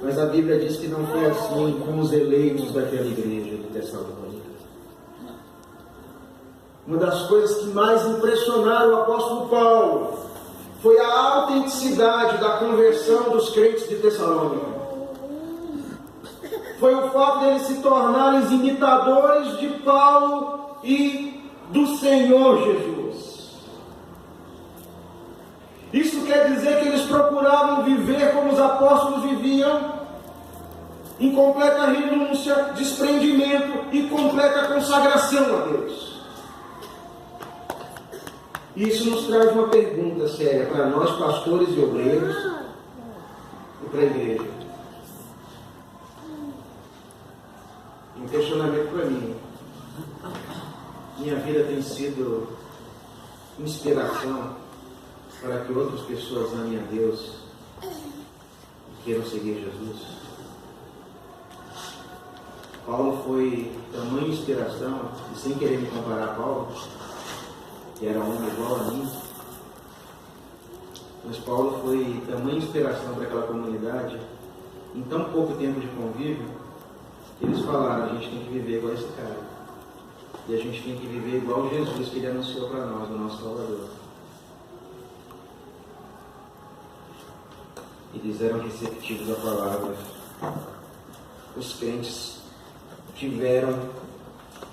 Mas a Bíblia diz que não foi assim com os eleitos daquela igreja de Tessalônica. Uma das coisas que mais impressionaram o apóstolo Paulo foi a autenticidade da conversão dos crentes de Tessalônica. Foi o fato de eles se tornarem imitadores de Paulo e do Senhor Jesus. Isso quer dizer que eles procuravam viver como os apóstolos viviam, em completa renúncia, desprendimento e completa consagração a Deus. E isso nos traz uma pergunta séria para nós, pastores e obreiros, e para a igreja. Um questionamento para mim. Minha vida tem sido inspiração para que outras pessoas amem a Deus e queiram seguir Jesus. Paulo foi tamanha inspiração, e sem querer me comparar a Paulo, que era homem igual a mim, mas Paulo foi tamanha inspiração para aquela comunidade, em tão pouco tempo de convívio, que eles falaram: a gente tem que viver igual esse cara, e a gente tem que viver igual Jesus que ele anunciou para nós, o nosso Salvador. Eles eram receptivos à palavra. Os crentes tiveram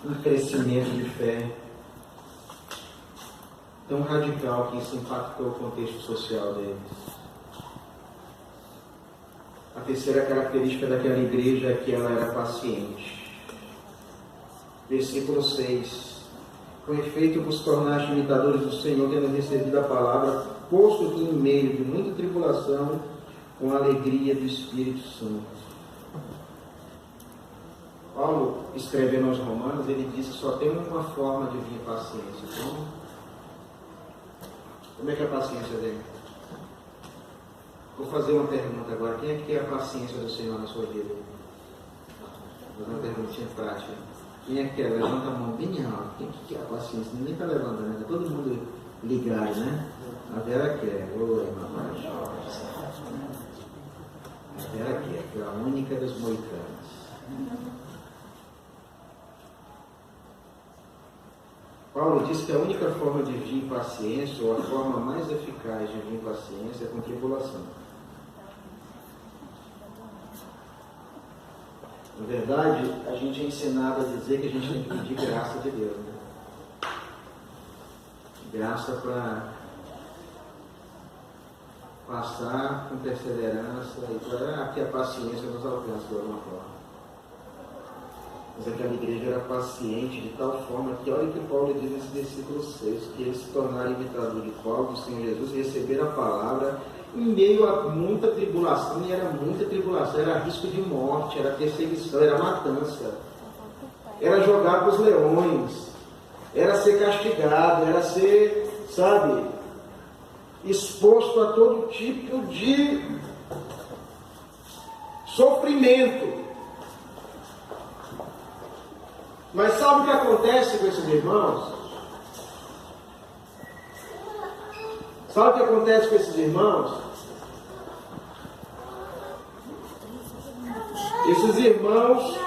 um crescimento de fé. tão radical que isso impactou o contexto social deles. A terceira característica daquela igreja é que ela era paciente. Versículo 6. Com efeito, vos tornaste imitadores do Senhor, tendo recebido a palavra, posto que em meio de muita tribulação, com a alegria do Espírito Santo. Paulo, escrevendo aos Romanos, ele disse que só tem uma forma de vir paciência. Então, como é que a paciência vem? Vou fazer uma pergunta agora. Quem é que quer a paciência do Senhor na sua vida? Vou fazer uma perguntinha prática. Quem é que quer? Levanta a mão bem alto. Quem é que quer a paciência? Ninguém está levantando, né? Todo mundo ligado, né? A Vera quer. Oi, mamãe. A Vera quer, que é a única das moicanas. Paulo diz que a única forma de vir paciência, ou a forma mais eficaz de vir paciência, é com tribulação. Na verdade, a gente é ensinado a dizer que a gente tem que pedir graça de Deus, né? Graça para passar com perseverança e para que a paciência nos alcance de alguma forma. Mas aquela igreja era paciente de tal forma que, olha o que Paulo diz nesse versículo 6, que eles se tornaram imitadores de Paulo, do Senhor Jesus, e receberam a palavra em meio a muita tribulação, e era muita tribulação, era risco de morte, era perseguição, era matança, era jogar para os leões, era ser castigado, era ser, sabe, exposto a todo tipo de sofrimento. Mas sabe o que acontece com esses irmãos? Sabe o que acontece com esses irmãos? Esses irmãos,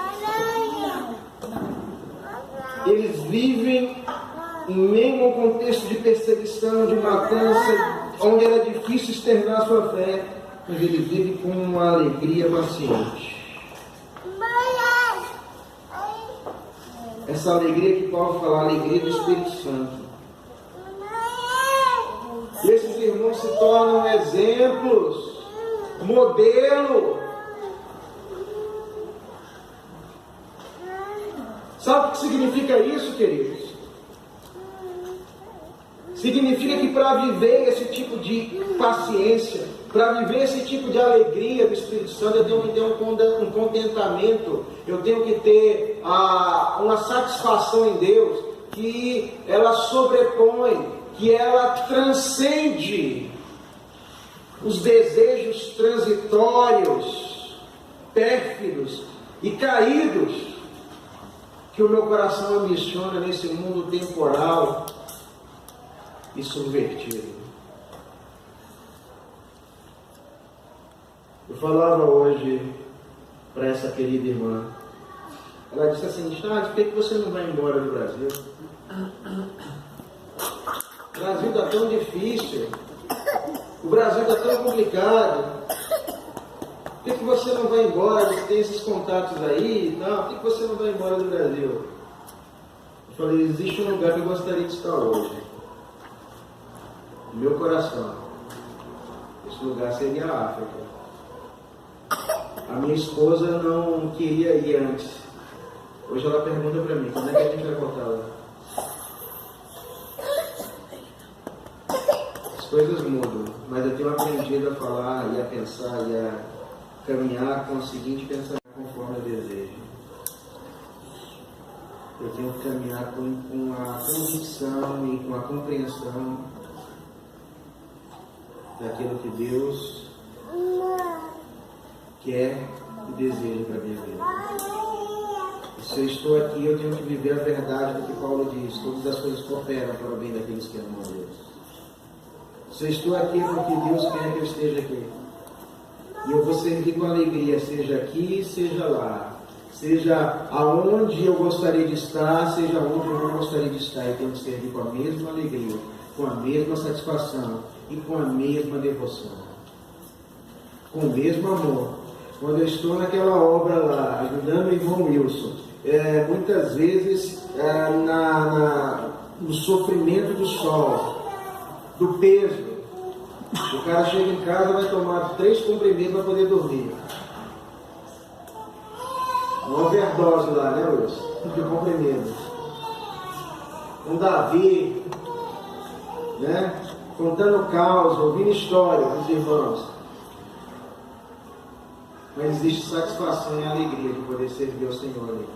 eles vivem em meio a um contexto de perseguição, de matança, onde era difícil externar sua fé, mas eles vivem com uma alegria paciente. Essa alegria que Paulo fala, a alegria do Espírito Santo. E esses irmãos se tornam exemplos, modelo. Sabe o que significa isso, queridos? Significa que para viver esse tipo de paciência, para viver esse tipo de alegria do Espírito Santo, eu tenho que ter um contentamento, eu tenho que ter uma satisfação em Deus, que ela sobrepõe, que ela transcende os desejos transitórios, pérfidos e caídos que o meu coração ambiciona nesse mundo temporal e subvertido. Eu falava hoje para essa querida irmã, ela disse assim, por que você não vai embora do Brasil? O Brasil está tão difícil, o Brasil está tão complicado, por que você não vai embora? Você tem esses contatos aí e tal, por que você não vai embora do Brasil? Eu falei, existe um lugar que eu gostaria de estar hoje, no meu coração. Esse lugar seria a África. A minha esposa não queria ir antes. Hoje ela pergunta para mim, quando é que a gente vai voltar lá? As coisas mudam, mas eu tenho aprendido a falar e a pensar e a caminhar com o seguinte pensamento, conforme eu desejo. Eu tenho que caminhar com a convicção e com a compreensão daquilo que Deus quer e deseja para a minha vida. E se eu estou aqui, eu tenho que viver a verdade do que Paulo diz, todas as coisas cooperam para o bem daqueles que amam a Deus. Se eu estou aqui é porque Deus quer que eu esteja aqui. E eu vou servir com alegria, seja aqui, seja lá, seja aonde eu gostaria de estar, seja onde eu não gostaria de estar. Eu tenho que servir com a mesma alegria, com a mesma satisfação e com a mesma devoção, com o mesmo amor. Quando eu estou naquela obra lá, ajudando o irmão Wilson, muitas vezes no sofrimento do sol, do peso. O cara chega em casa e vai tomar 3 comprimidos para poder dormir. Uma overdose lá, né, Luiz? De comprimidos. Um Davi, né? Contando caos, ouvindo histórias dos irmãos. Mas existe satisfação e alegria de poder servir ao Senhor ali.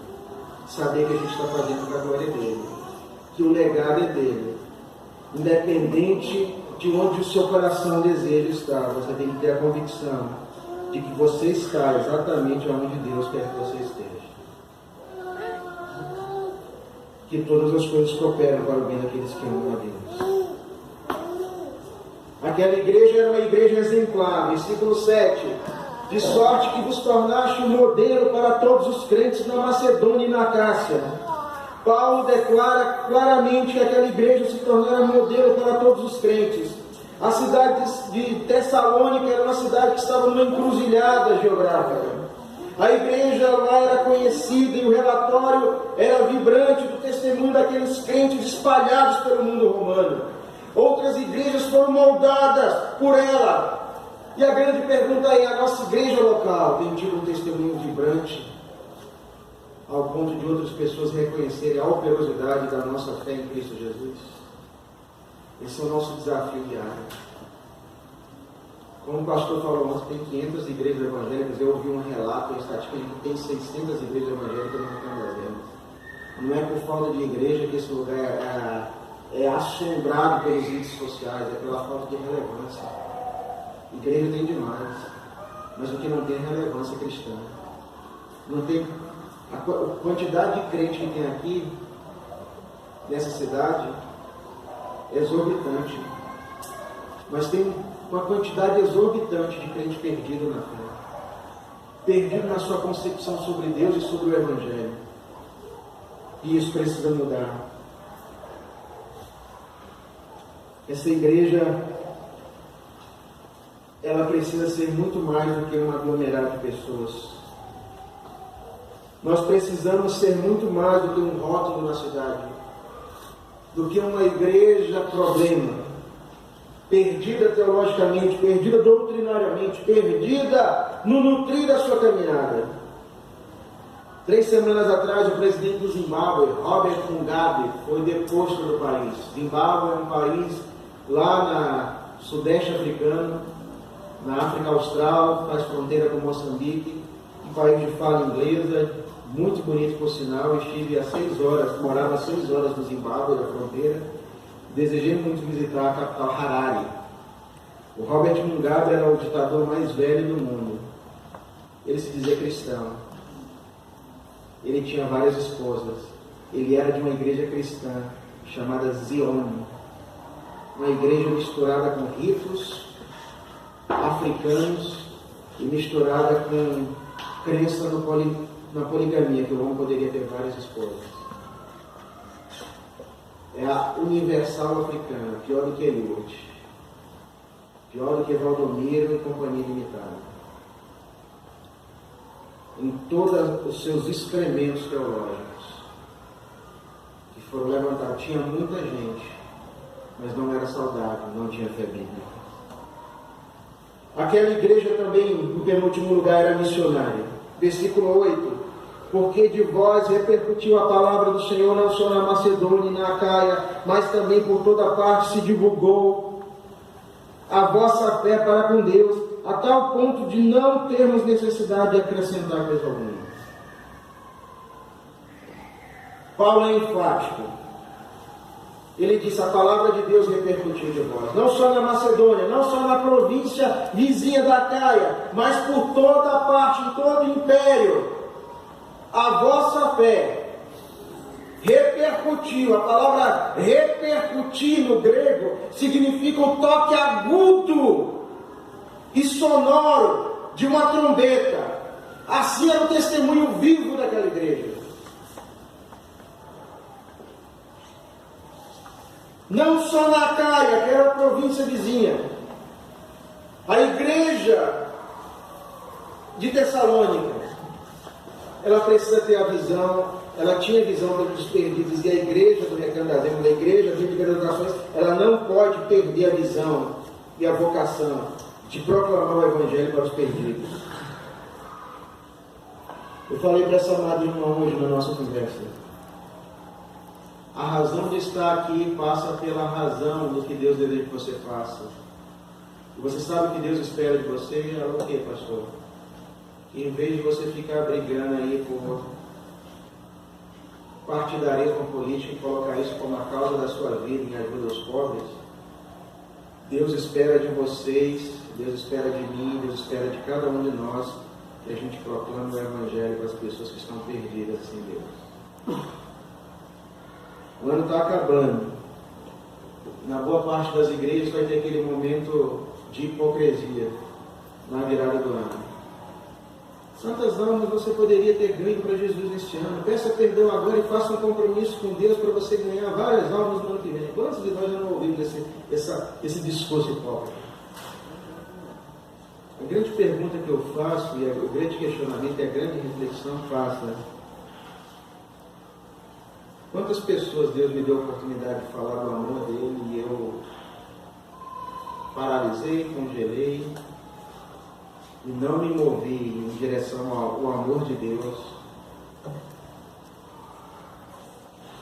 Saber que a gente está fazendo para a glória dele. Que o legado é dele. Independente de onde o seu coração deseja estar, você tem que ter a convicção de que você está exatamente onde Deus quer que você esteja. Que todas as coisas cooperam para o bem daqueles que amam a Deus. Aquela igreja era uma igreja exemplar, versículo 7. De sorte que vos tornaste um modelo para todos os crentes na Macedônia e na Acácia. Paulo declara claramente que aquela igreja se tornara modelo para todos os crentes. A cidade de Tessalônica era uma cidade que estava numa encruzilhada geográfica. A igreja lá era conhecida e o relatório era vibrante do testemunho daqueles crentes espalhados pelo mundo romano. Outras igrejas foram moldadas por ela. E a grande pergunta é: a nossa igreja local tem tido um testemunho vibrante ao ponto de outras pessoas reconhecerem a operosidade da nossa fé em Cristo Jesus? Esse é o nosso desafio diário. Como o pastor falou ontem, tem 500 igrejas evangélicas. Eu ouvi um relato, uma estatística de que tem 600 igrejas evangélicas no Recanto das Emas. Não é por falta de igreja que esse lugar é assombrado pelos índices sociais, é pela falta de relevância. Igreja tem demais, mas o que não tem é relevância cristã. Não tem a quantidade de crente que tem aqui nessa cidade é exorbitante, mas tem uma quantidade exorbitante de crente perdido na fé, perdido na sua concepção sobre Deus e sobre o Evangelho. E isso precisa mudar. Essa igreja, ela precisa ser muito mais do que um aglomerado de pessoas. Nós precisamos ser muito mais do que um rótulo na cidade, do que uma igreja problema, perdida teologicamente, perdida doutrinariamente, perdida no nutrir da sua caminhada. 3 semanas atrás, o presidente do Zimbábue, Robert Mugabe, foi deposto do país. Zimbábue é um país lá na sudeste africano, na África Austral, faz fronteira com Moçambique, um país de fala inglesa, muito bonito por sinal. Eu estive há 6 horas, morava a 6 horas do Zimbábue, da fronteira. Desejei muito visitar a capital Harare. O Robert Mugabe era o ditador mais velho do mundo. Ele se dizia cristão. Ele tinha várias esposas. Ele era de uma igreja cristã chamada Zion, uma igreja misturada com ritos africanos e misturada com crença na poligamia, que o homem poderia ter várias esposas. É a universal africana, pior do que Eliot, pior do que Valdomiro e Companhia Limitada, em todos os seus excrementos teológicos que foram levantados. Tinha muita gente, mas não era saudável, não tinha fé bíblica. Aquela igreja também, no penúltimo lugar, era missionária. Versículo 8: porque de vós repercutiu a palavra do Senhor não só na Macedônia e na Acaia, mas também por toda parte se divulgou a vossa fé para com Deus, a tal ponto de não termos necessidade de acrescentar coisa alguma. Paulo é enfático. Ele disse: a palavra de Deus repercutiu de vós, não só na Macedônia, não só na província vizinha da Acaia, mas por toda a parte, em todo o império. A vossa fé repercutiu. A palavra repercutir no grego significa um toque agudo e sonoro de uma trombeta. Assim era o testemunho vivo daquela igreja. Não só na Acaia, que era a província vizinha. A igreja de Tessalônica, ela precisa ter a visão, ela tinha a visão dos perdidos, e a igreja do Recanto das Emas, a igreja bíblica das nações, ela não pode perder a visão e a vocação de proclamar o Evangelho para os perdidos. Eu falei para essa amada irmã hoje na nossa conversa. A razão de estar aqui passa pela razão do que Deus deseja que você faça. E você sabe o que Deus espera de você? É o que, pastor? Que em vez de você ficar brigando aí por partidarismo político e colocar isso como a causa da sua vida em ajuda aos pobres, Deus espera de vocês, Deus espera de mim, Deus espera de cada um de nós que a gente proclame o Evangelho para as pessoas que estão perdidas sem Deus. O ano está acabando. Na boa parte das igrejas vai ter aquele momento de hipocrisia na virada do ano. Quantas almas você poderia ter ganho para Jesus neste ano? Peça perdão agora e faça um compromisso com Deus para você ganhar várias almas no ano que vem. Quantos de nós já não ouvimos esse discurso hipócrita? A grande pergunta que eu faço, e o grande questionamento, e a grande reflexão faça: quantas pessoas Deus me deu a oportunidade de falar do amor dele e eu paralisei, congelei e não me movi em direção ao amor de Deus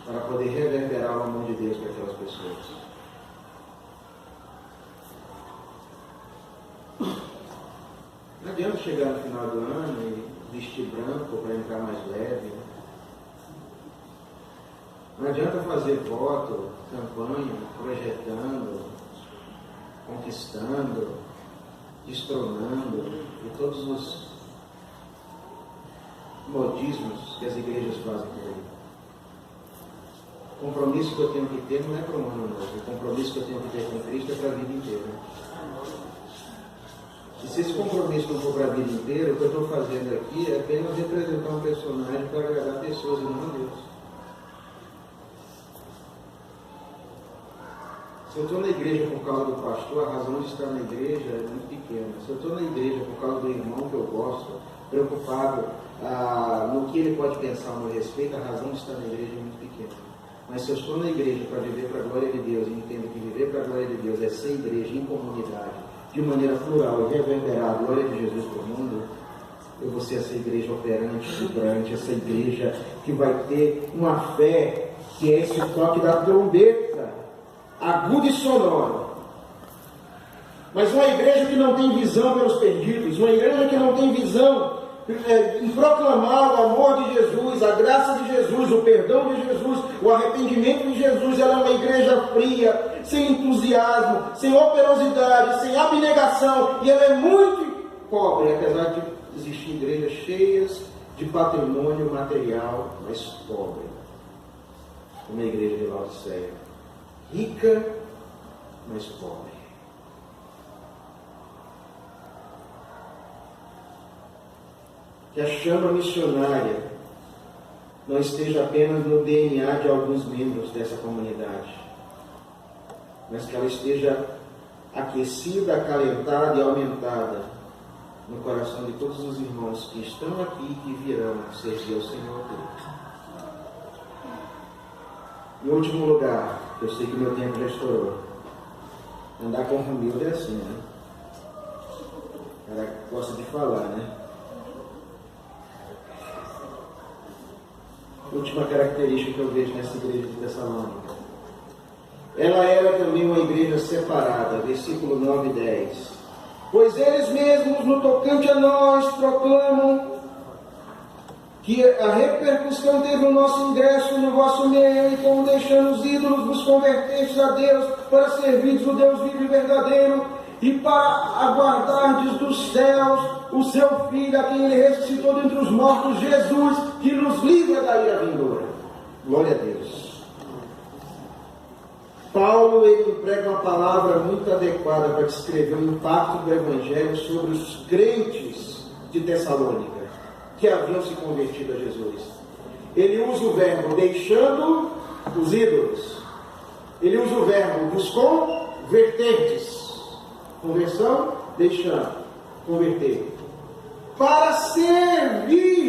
para poder reverberar o amor de Deus para aquelas pessoas? Não adianta chegar no final do ano e vestir branco para entrar mais leve. Não adianta fazer voto, campanha, projetando, conquistando, destronando e todos os modismos que as igrejas fazem por aí. O compromisso que eu tenho que ter não é para um ano novo. O compromisso que eu tenho que ter com Cristo é para a vida inteira. E se esse compromisso não for para a vida inteira, o que eu estou fazendo aqui é apenas representar um personagem para agradar pessoas e não a Deus. Se eu estou na igreja por causa do pastor, a razão de estar na igreja é muito pequena. Se eu estou na igreja por causa do irmão que eu gosto, preocupado no que ele pode pensar ao meu respeito, a razão de estar na igreja é muito pequena. Mas se eu estou na igreja para viver para a glória de Deus e entendo que viver para a glória de Deus é ser igreja em comunidade, de maneira plural e reverberar a glória de Jesus para o mundo, eu vou ser essa igreja operante, vibrante, essa igreja que vai ter uma fé que é esse toque da trombeta, aguda e sonora. Mas uma igreja que não tem visão pelos perdidos, uma igreja que não tem visão em proclamar o amor de Jesus, a graça de Jesus, o perdão de Jesus, o arrependimento de Jesus, ela é uma igreja fria, sem entusiasmo, sem operosidade, sem abnegação, e ela é muito pobre, apesar de existir igrejas cheias de patrimônio material, mas pobre. Uma igreja de Laodiceia, rica, mas pobre. Que a chama missionária não esteja apenas no DNA de alguns membros dessa comunidade, mas que ela esteja aquecida, acalentada e aumentada no coração de todos os irmãos que estão aqui e que virão servir ao Senhor Deus. Em último lugar, eu sei que meu tempo já estourou. Andar com humilde é assim, né? Ela gosta de falar, né? Última característica que eu vejo nessa igreja de Tessalônica. Ela era também uma igreja separada, versículo 9 e 10. Pois eles mesmos, no tocante a nós, proclamam que a repercussão teve o nosso ingresso no vosso meio, e como deixando os ídolos, vos convertestes a Deus para servirdes o Deus vivo e verdadeiro, e para aguardardes dos céus o seu Filho, a quem ele ressuscitou dentre os mortos, Jesus, que nos livra da ira vindoura. Glória a Deus. Paulo, ele emprega uma palavra muito adequada para descrever o impacto do Evangelho sobre os crentes de Tessalônica, que haviam se convertido a Jesus. Ele usa o verbo deixando os ídolos. Ele usa o verbo vos converterdes. Conversão, deixando, converter. Para servirdes,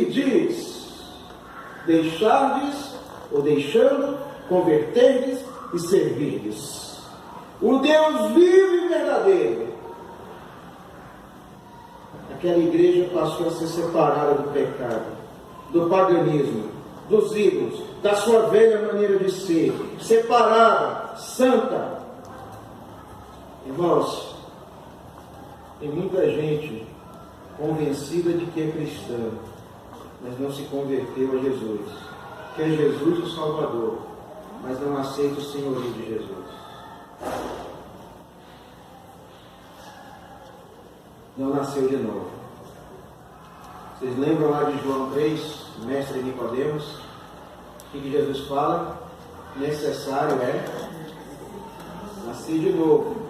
deixardes ou deixando, converterdes e servirdes. o Deus vivo e verdadeiro. Aquela igreja passou a ser separada do pecado, do paganismo, dos ídolos, da sua velha maneira de ser, separada, santa. Irmãos, tem muita gente convencida de que é cristã, mas não se converteu a Jesus, que é Jesus o Salvador, mas não aceita o senhorio de Jesus. Não nasceu de novo. Vocês lembram lá de João 3, mestre Nicodemos? O que Jesus fala? Necessário é nascer de novo.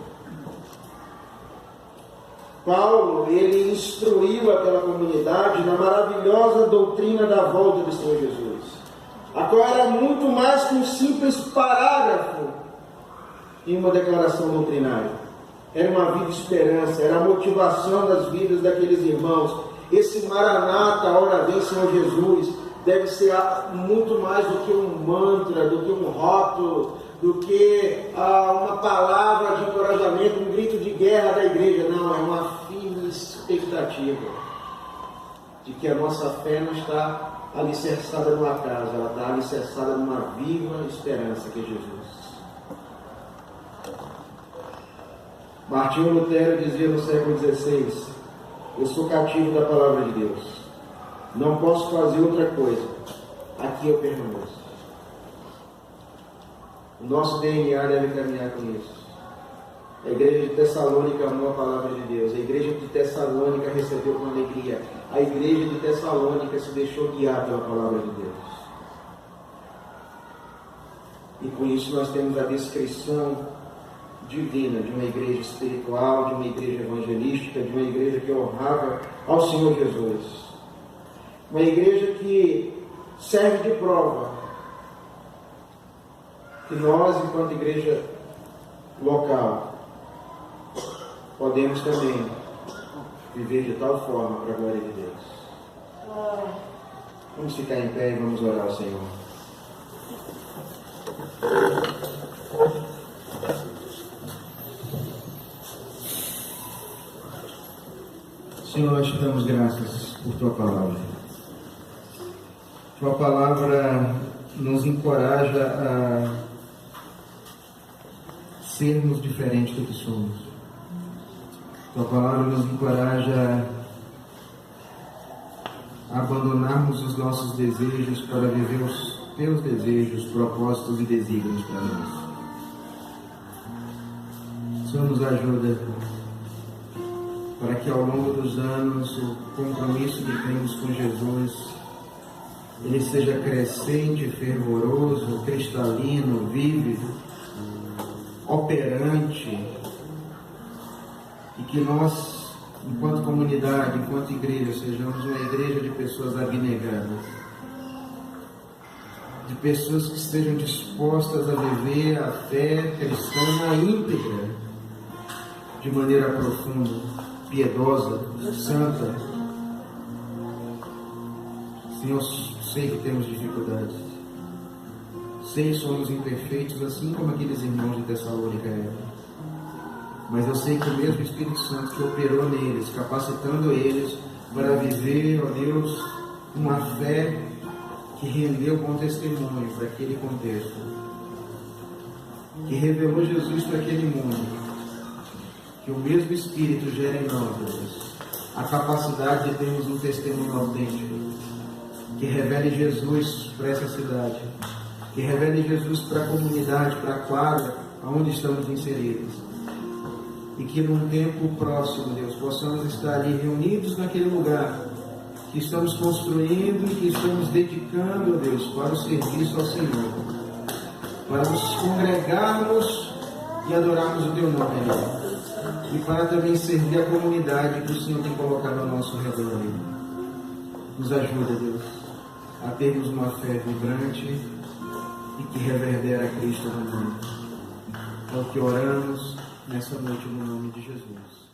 Paulo, ele instruiu aquela comunidade na maravilhosa doutrina da volta do Senhor Jesus, a qual era muito mais que um simples parágrafo em uma declaração doutrinária. Era uma vida de esperança, era a motivação das vidas daqueles irmãos. Esse Maranata, ora vem Senhor Jesus, deve ser muito mais do que um mantra, do que um rótulo, do que uma palavra de encorajamento, um grito de guerra da igreja. Não, é uma firme expectativa de que a nossa fé não está alicerçada numa casa, ela está alicerçada numa viva esperança que é Jesus. Martinho Lutero dizia no século XVI: eu sou cativo da palavra de Deus, não posso fazer outra coisa, aqui eu permaneço. O nosso DNA deve caminhar com isso. A igreja de Tessalônica amou a palavra de Deus, a igreja de Tessalônica recebeu com alegria, a igreja de Tessalônica se deixou guiar pela palavra de Deus. E com isso nós temos a descrição divina de uma igreja espiritual, de uma igreja evangelística, de uma igreja que honrava ao Senhor Jesus. Uma igreja que serve de prova que nós, enquanto igreja local, podemos também viver de tal forma para a glória de Deus. Vamos ficar em pé e vamos orar ao Senhor. Senhor, nós te damos graças por Tua palavra. Tua palavra nos encoraja a sermos diferentes do que somos. Tua palavra nos encoraja a abandonarmos os nossos desejos para viver os Teus desejos, propósitos e desígnios para nós. Senhor, nos ajuda para que ao longo dos anos o compromisso que temos com Jesus ele seja crescente, fervoroso, cristalino, vívido, operante, e que nós, enquanto comunidade, enquanto igreja, sejamos uma igreja de pessoas abnegadas, de pessoas que estejam dispostas a viver a fé cristã na íntegra, de maneira profunda, piedosa, santa. Senhor, sei que temos dificuldades, sei que somos imperfeitos, assim como aqueles irmãos de Tessalônica eram, mas eu sei que o mesmo Espírito Santo que operou neles, capacitando eles para viver, ó Deus, uma fé que rendeu bom testemunho para aquele contexto, que revelou Jesus para aquele mundo, que o mesmo Espírito gera em nós, Deus, a capacidade de termos um testemunho autêntico, que revele Jesus para essa cidade, que revele Jesus para a comunidade, para a quadra onde estamos inseridos, e que num tempo próximo, Deus, possamos estar ali reunidos naquele lugar que estamos construindo e que estamos dedicando, Deus, para o serviço ao Senhor, para nos congregarmos e adorarmos o Teu nome, Deus, e para também servir a comunidade que o Senhor tem colocado ao nosso redor. Nos ajuda, Deus, a termos uma fé vibrante e que reverbera Cristo no mundo. É o que oramos nessa noite no nome de Jesus.